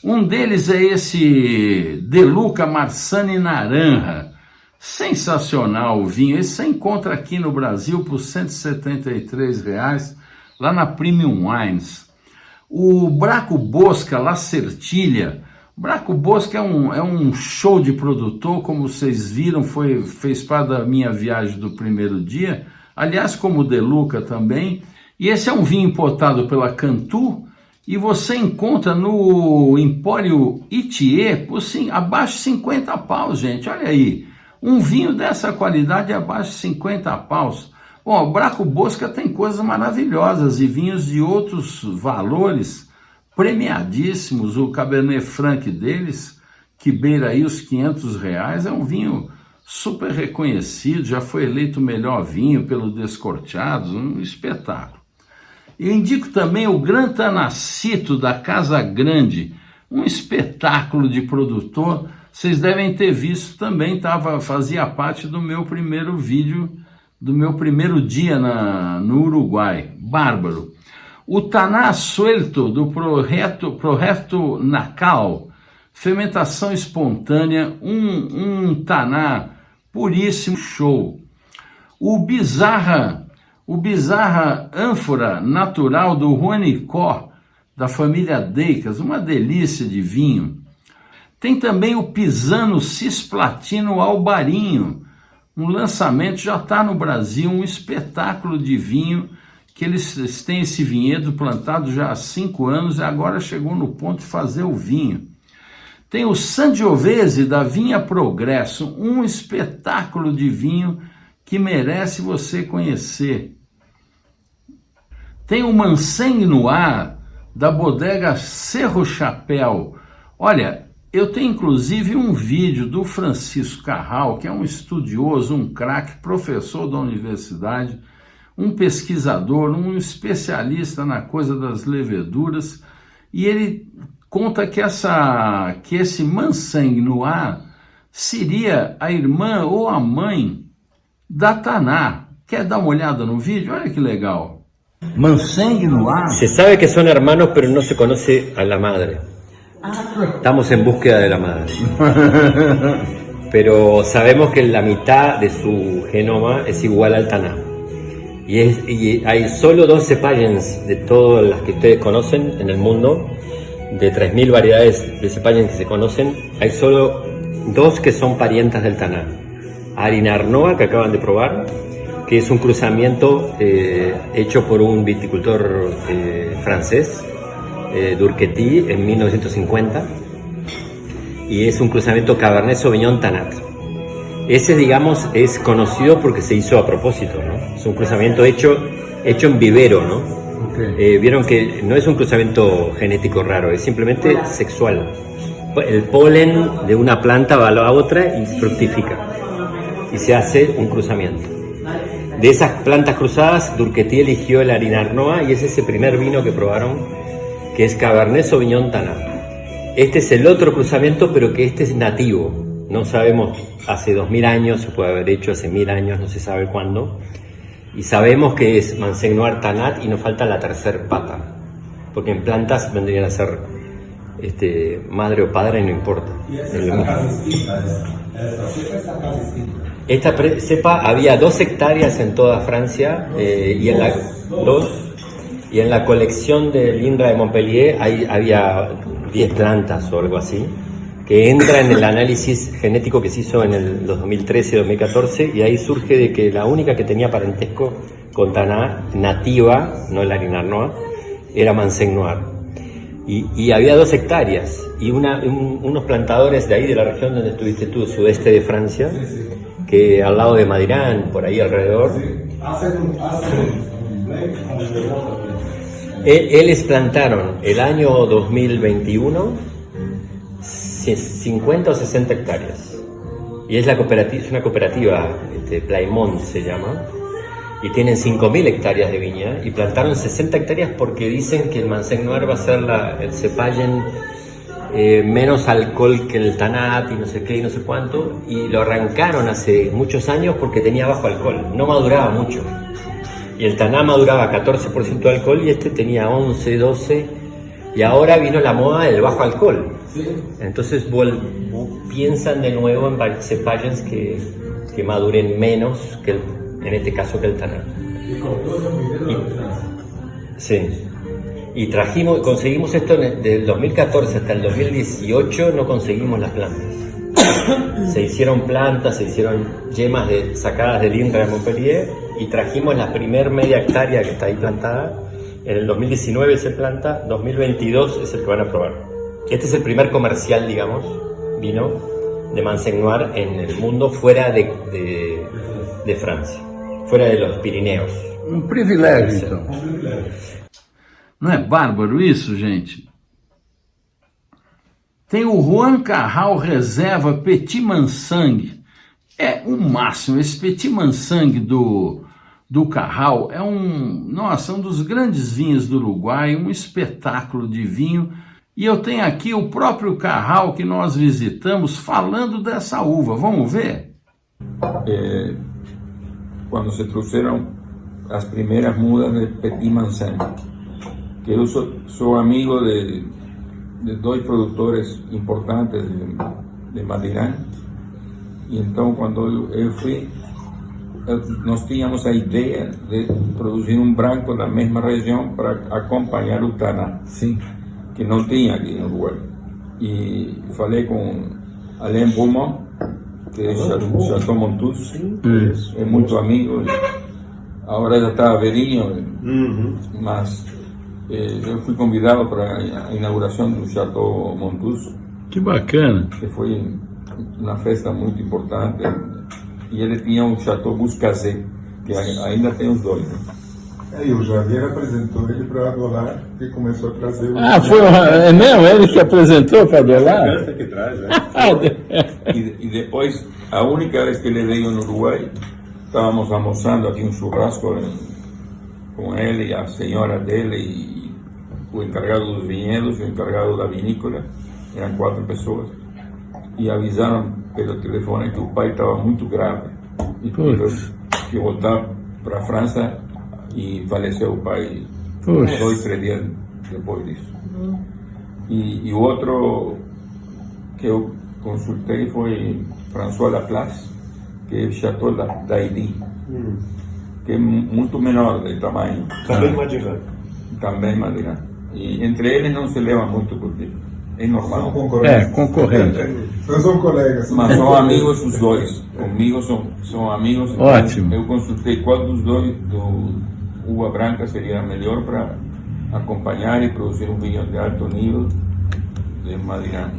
Um deles é esse De Luca Marsanne Naranja. Sensacional o vinho. Esse você encontra aqui no Brasil por R$ 173, lá na Premium Wines. O Braco Bosca La Certilha. Braco Bosca é um show de produtor, como vocês viram, fez parte da minha viagem do primeiro dia, aliás, como o De Luca também. E esse é um vinho importado pela Cantu, e você encontra no Empório Itier por abaixo de 50 paus, gente, olha aí. Um vinho dessa qualidade é abaixo de 50 paus. Bom, o Braco Bosca tem coisas maravilhosas e vinhos de outros valores premiadíssimos. O Cabernet Franc deles, que beira aí os R$500, é um vinho super reconhecido, já foi eleito o melhor vinho pelo Descorteados, um espetáculo. Eu indico também o Gran Tanacito da Casa Grande, um espetáculo de produtor. Vocês devem ter visto também, fazia parte do meu primeiro vídeo, do meu primeiro dia no Uruguai, bárbaro. O Taná Suelto do Projeto Nacal, fermentação espontânea, um Taná puríssimo, show. O Bizarra ânfora natural do Juanicó, da família Deicas, uma delícia de vinho. Tem também o Pisano Cisplatino Albarinho, um lançamento, já está no Brasil, um espetáculo de vinho, que eles têm esse vinhedo plantado já há 5 anos e agora chegou no ponto de fazer o vinho. Tem o Sangiovese da Vinha Progresso, um espetáculo de vinho que merece você conhecer. Tem o Manseng Noir da bodega Cerro Chapéu. Olha, eu tenho inclusive um vídeo do Francisco Carral, que é um estudioso, um craque, professor da universidade, um pesquisador, um especialista na coisa das leveduras, e ele conta que esse Manseng Noir seria a irmã ou a mãe da Taná. Quer dar uma olhada no vídeo? Olha que legal. Manseng Noir. Se sabe que son hermanos, pero no se conoce a la madre. Estamos en búsqueda de la madre. Pero sabemos que la mitad de su genoma es igual al Taná. Y hay solo 2 cepagens de todas las que ustedes conocen en el mundo, de 3.000 variedades de cepagens que se conocen, hay solo 2 que son parientas del Taná. Arinarnoa, que acaban de probar, que es un cruzamiento hecho por un viticultor francés, Durquety, en 1950, y es un cruzamiento Cabernet Sauvignon Tanat. Ese, digamos, es conocido porque se hizo a propósito, ¿no? Es un cruzamiento hecho en vivero, ¿no? Okay. Vieron que no es un cruzamiento genético raro, es simplemente sexual. El polen de una planta va a la otra y fructifica. Y se hace un cruzamiento. De esas plantas cruzadas, Durquety eligió el Arinarnoa y es ese primer vino que probaron, que es Cabernet Sauvignon Tanat. Este es el otro cruzamiento, pero que este es nativo. No sabemos, hace 2000 años, se puede haber hecho hace 1000 años, no se sabe cuándo. Y sabemos que es Manseng Noir Tanat y nos falta la tercer pata. Porque en plantas vendrían a ser madre o padre, no importa. Esta cepa había 2 hectáreas en toda Francia y en la colección del INRA de Montpellier había 10 plantas o algo así, que entra en el análisis genético que se hizo en el 2013-2014 y ahí surge de que la única que tenía parentesco con Taná nativa, no el Arinarnoa, era Manseng Noir. Y había 2 hectáreas y unos plantadores de ahí de la región donde estuviste tú, sudeste de Francia, que al lado de Madirán, por ahí alrededor, les plantaron el año 2021 50 o 60 hectáreas. Y es una cooperativa, Plaimont se llama, y tienen 5.000 hectáreas de viña y plantaron 60 hectáreas porque dicen que el Manseng Noir va a ser el cepagen menos alcohol que el Tanat y no sé qué y no sé cuánto, y lo arrancaron hace muchos años porque tenía bajo alcohol, no maduraba mucho. Y el Tanat maduraba 14% de alcohol y este tenía 11, 12, y ahora vino la moda del bajo alcohol. Entonces piensan de nuevo en cepagens que maduren menos, en este caso que el Tanat. Sí. Y conseguimos esto desde el 2014 hasta el 2018, no conseguimos las plantas. Se hicieron plantas, se hicieron yemas sacadas del INRA de Montpellier y trajimos la primer media hectárea que está ahí plantada. En el 2019 se planta, 2022 es el que van a probar. Este es el primer comercial, digamos, vino de Manzec Noir en el mundo fuera de Francia, fuera de los Pirineos. Um privilégio, então. Não é bárbaro isso, gente? Tem o Juan Carral Reserva Petit Mansang. É o máximo. Esse Petit Mansang do Carral é um dos grandes vinhos do Uruguai, um espetáculo de vinho. E eu tenho aqui o próprio Carral que nós visitamos falando dessa uva. Vamos ver? Quando se trouxeram as primeiras mudas de Petit Mansang, que eu sou amigo de dois produtores importantes de Madirán, e então quando eu fui, nós tínhamos a ideia de produzir um branco da mesma região para acompanhar o Tanat, que não tinha aqui no Uruguai. E falei com Alain Beaumont, que é Chateau Montuz, é muito amigo, agora já está velhinho, mas eu fui convidado para a inauguração do Chateau Montuz. Que bacana! Que foi uma festa muito importante. E ele tinha um Chateau Buscazé, que ainda tem os dois. E o Javier apresentou ele para a Adolar e começou a trazer o... É mesmo? Ele que apresentou para a Adolar? que traz, E depois, a única vez que ele veio no Uruguai, estávamos almoçando aqui um churrasco com ele, a senhora dele e o encargado dos vinhedos, o encargado da vinícola, eram 4 pessoas, e avisaram pelo telefone que o pai estava muito grave e que voltar para a França, e faleceu o pai 2, 3 dias depois disso. E o outro que eu consultei foi François Laplace, que é o Chateau d'Ailly, que é muito menor de tamanho. Também Madirán. Também Madirán. E entre eles não se leva muito porque é normal. São concorrentes. Concorrente. Não são colegas. Mas são amigos os dois. Comigo são amigos. Ótimo. Eu consultei qual dos dois do uva branca seria melhor para acompanhar e produzir um vinho de alto nível de Madirán.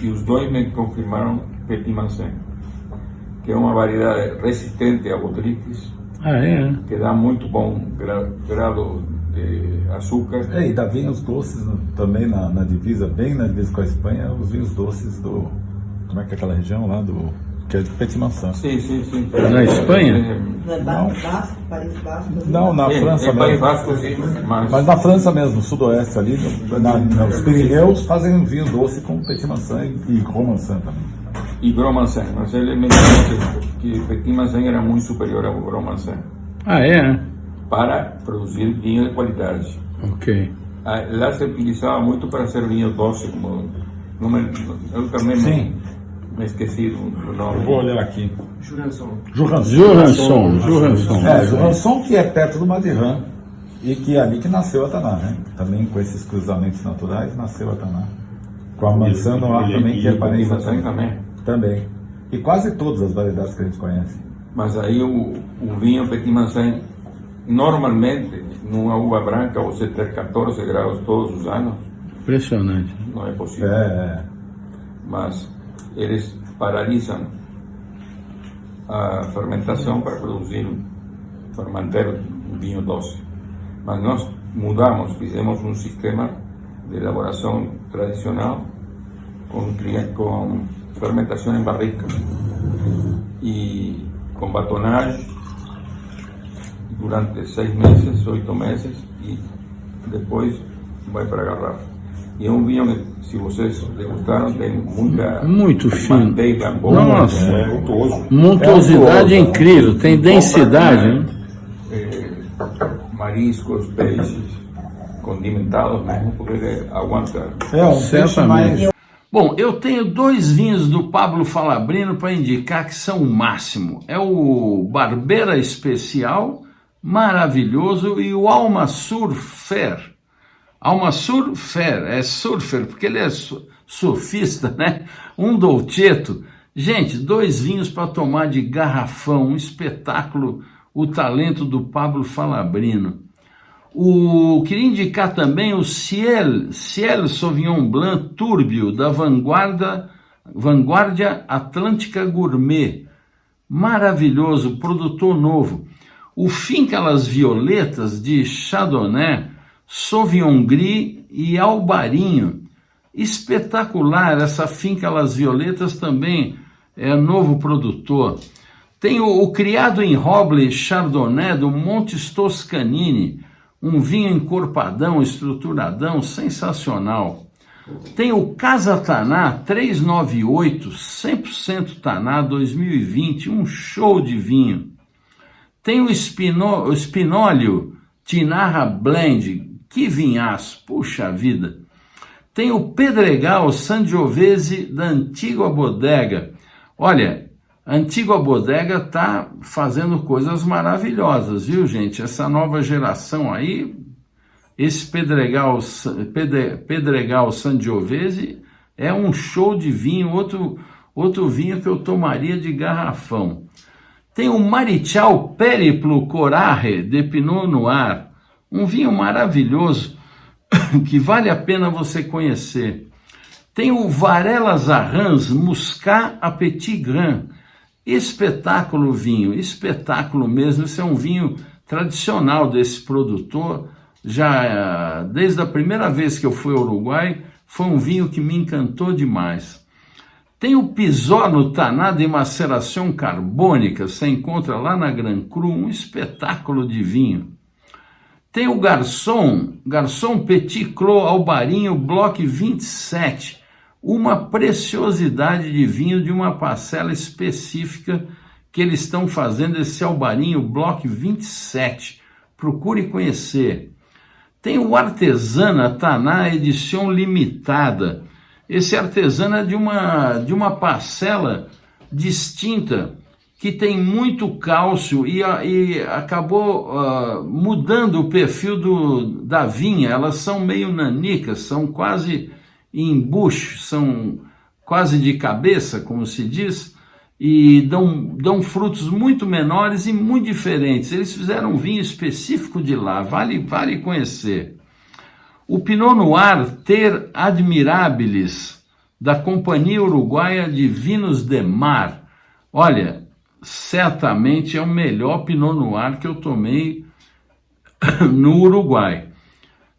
E os dois me confirmaram Petit Manseng, que é uma variedade resistente a botrytis, que dá muito bom grado de açúcar. E dá vinhos doces também na divisa, bem na divisa com a Espanha, os vinhos doces do... Como é que é aquela região lá do... Que é de Petit Manseng. Sim. Na Espanha? Não, na França mesmo. Basco, sim, mas na França mesmo, no sudoeste ali, nos Pirineus, fazem vinho doce com Petit Manseng e Gros Manseng também. E Gros Manseng, mas ele me disse que Petit Manseng era muito superior ao Gros Manseng. Para produzir vinho de qualidade. Ok. Lá se utilizava muito para ser vinho doce, como eu também me esqueci do nome. Eu vou olhar aqui. Jurançon, que é perto do Madirán e que é ali que nasceu a Taná, né? Também com esses cruzamentos naturais nasceu a Taná. Com a maçã no ar também, que é parente também. E quase todas as variedades que a gente conhece. Mas aí o vinho Petit Manseng, normalmente, numa uva branca, você ter 14 graus todos os anos. Impressionante. Não é possível. Mas eles paralisam a fermentação para manter o vinho doce. Mas nós mudamos, fizemos um sistema de elaboração tradicional com fermentação em barrica e com batonagem durante 6 meses, 8 meses, e depois vai para a garrafa. E é um vinho que, se vocês degustaram, tem muita Muito fino. manteiga boa. Nossa, untuoso. montuosidade incrível, tem densidade, né? Mariscos, peixes, condimentados mesmo, porque ele aguanta. Certamente. Bom, eu tenho 2 vinhos do Pablo Falabrino para indicar que são o máximo. É o Barbera Especial, maravilhoso, e o Almassur Fer. Almassur Fer, é surfer, porque ele é surfista, né? Um dolcetto. Gente, 2 vinhos para tomar de garrafão, um espetáculo, o talento do Pablo Falabrino. Queria indicar também o Ciel Sauvignon Blanc Túrbio, da Vanguardia Atlântica Gourmet. Maravilhoso, produtor novo. O Finca Las Violetas, de Chardonnay, Sauvignon Gris e Albarinho. Espetacular, essa Finca Las Violetas também é novo produtor. Tem o Criado em Roble Chardonnay, do Montes Toscanini, um vinho encorpadão, estruturadão, sensacional. Tem o Casa Taná 398, 100% Taná 2020, um show de vinho. Tem o Spinolio Tinarra Blend, que vinhaço, puxa vida. Tem o Pedregal Sangiovese da Antigua Bodega. Olha, a Antigua Bodega está fazendo coisas maravilhosas, viu, gente? Essa nova geração aí, esse Pedregal Sangiovese é um show de vinho, outro vinho que eu tomaria de garrafão. Tem o Marichal Periplo Corarre de Pinot Noir, um vinho maravilhoso que vale a pena você conhecer. Tem o Varela Zarrans Muscat à Petit Grain, espetáculo vinho, espetáculo mesmo. Esse é um vinho tradicional desse produtor, já desde a primeira vez que eu fui ao Uruguai, foi um vinho que me encantou demais. Tem o Pisot no Taná de maceração carbônica, você encontra lá na Gran Cru, um espetáculo de vinho. Tem o Garçom Petit Clos Albarinho Block 27, uma preciosidade de vinho de uma parcela específica que eles estão fazendo, esse Albarinho Block 27. Procure conhecer. Tem o Artesana Taná Edição Limitada. Esse Artesana é de uma parcela distinta, que tem muito cálcio e acabou mudando o perfil da vinha. Elas são meio nanicas, são quase em bucho, são quase de cabeça, como se diz, e dão frutos muito menores e muito diferentes. Eles fizeram um vinho específico de lá, vale conhecer. O Pinot Noir Ter Admirabilis, da Companhia Uruguaia de Vinhos de Mar. Olha, certamente é o melhor Pinot Noir que eu tomei no Uruguai.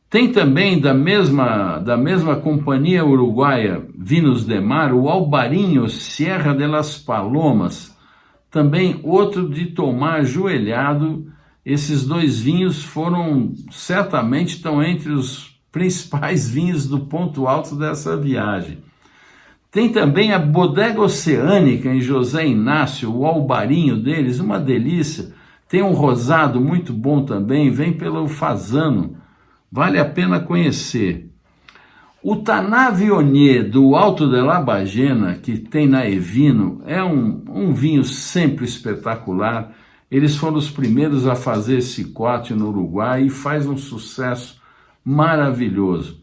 Tem também da mesma Companhia Uruguaia Vinhos de Mar, o Albarinho Sierra de las Palomas, também outro de tomar ajoelhado. Esses 2 vinhos certamente estão entre os principais vinhos do ponto alto dessa viagem. Tem também a Bodega Oceânica em José Inácio, o Albarinho deles, uma delícia. Tem um rosado muito bom também, vem pelo Fasano, vale a pena conhecer. O Taná Viognier do Alto de la Bagena, que tem na Evino, é um vinho sempre espetacular. Eles foram os primeiros a fazer esse corte no Uruguai e faz um sucesso maravilhoso.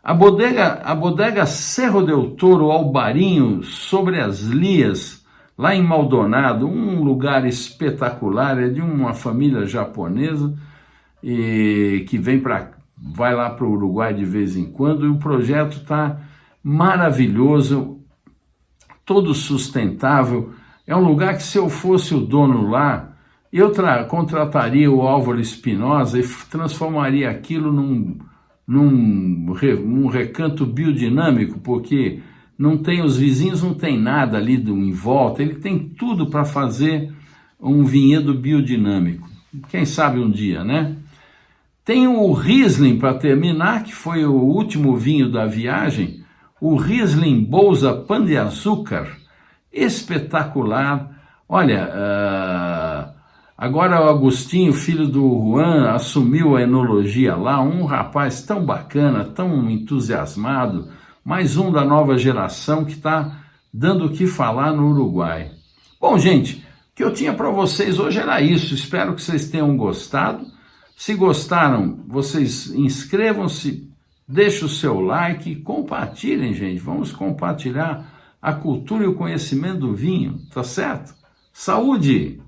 A bodega Cerro del Toro Albarinho, sobre as Lias, lá em Maldonado, um lugar espetacular, é de uma família japonesa que vai lá para o Uruguai de vez em quando, e o projeto está maravilhoso, todo sustentável. É um lugar que, se eu fosse o dono lá, eu contrataria o Álvaro Espinosa e transformaria aquilo num recanto biodinâmico, porque os vizinhos não tem nada ali em volta, ele tem tudo para fazer um vinhedo biodinâmico. Quem sabe um dia, né? Tem o Riesling para terminar, que foi o último vinho da viagem, o Riesling Bolsa Pan de Açúcar, espetacular. Olha, agora o Agostinho, filho do Juan, assumiu a enologia lá, um rapaz tão bacana, tão entusiasmado, mais um da nova geração que está dando o que falar no Uruguai. Bom, gente, o que eu tinha para vocês hoje era isso, espero que vocês tenham gostado. Se gostaram, vocês inscrevam-se, deixem o seu like e compartilhem, gente. Vamos compartilhar a cultura e o conhecimento do vinho, tá certo? Saúde!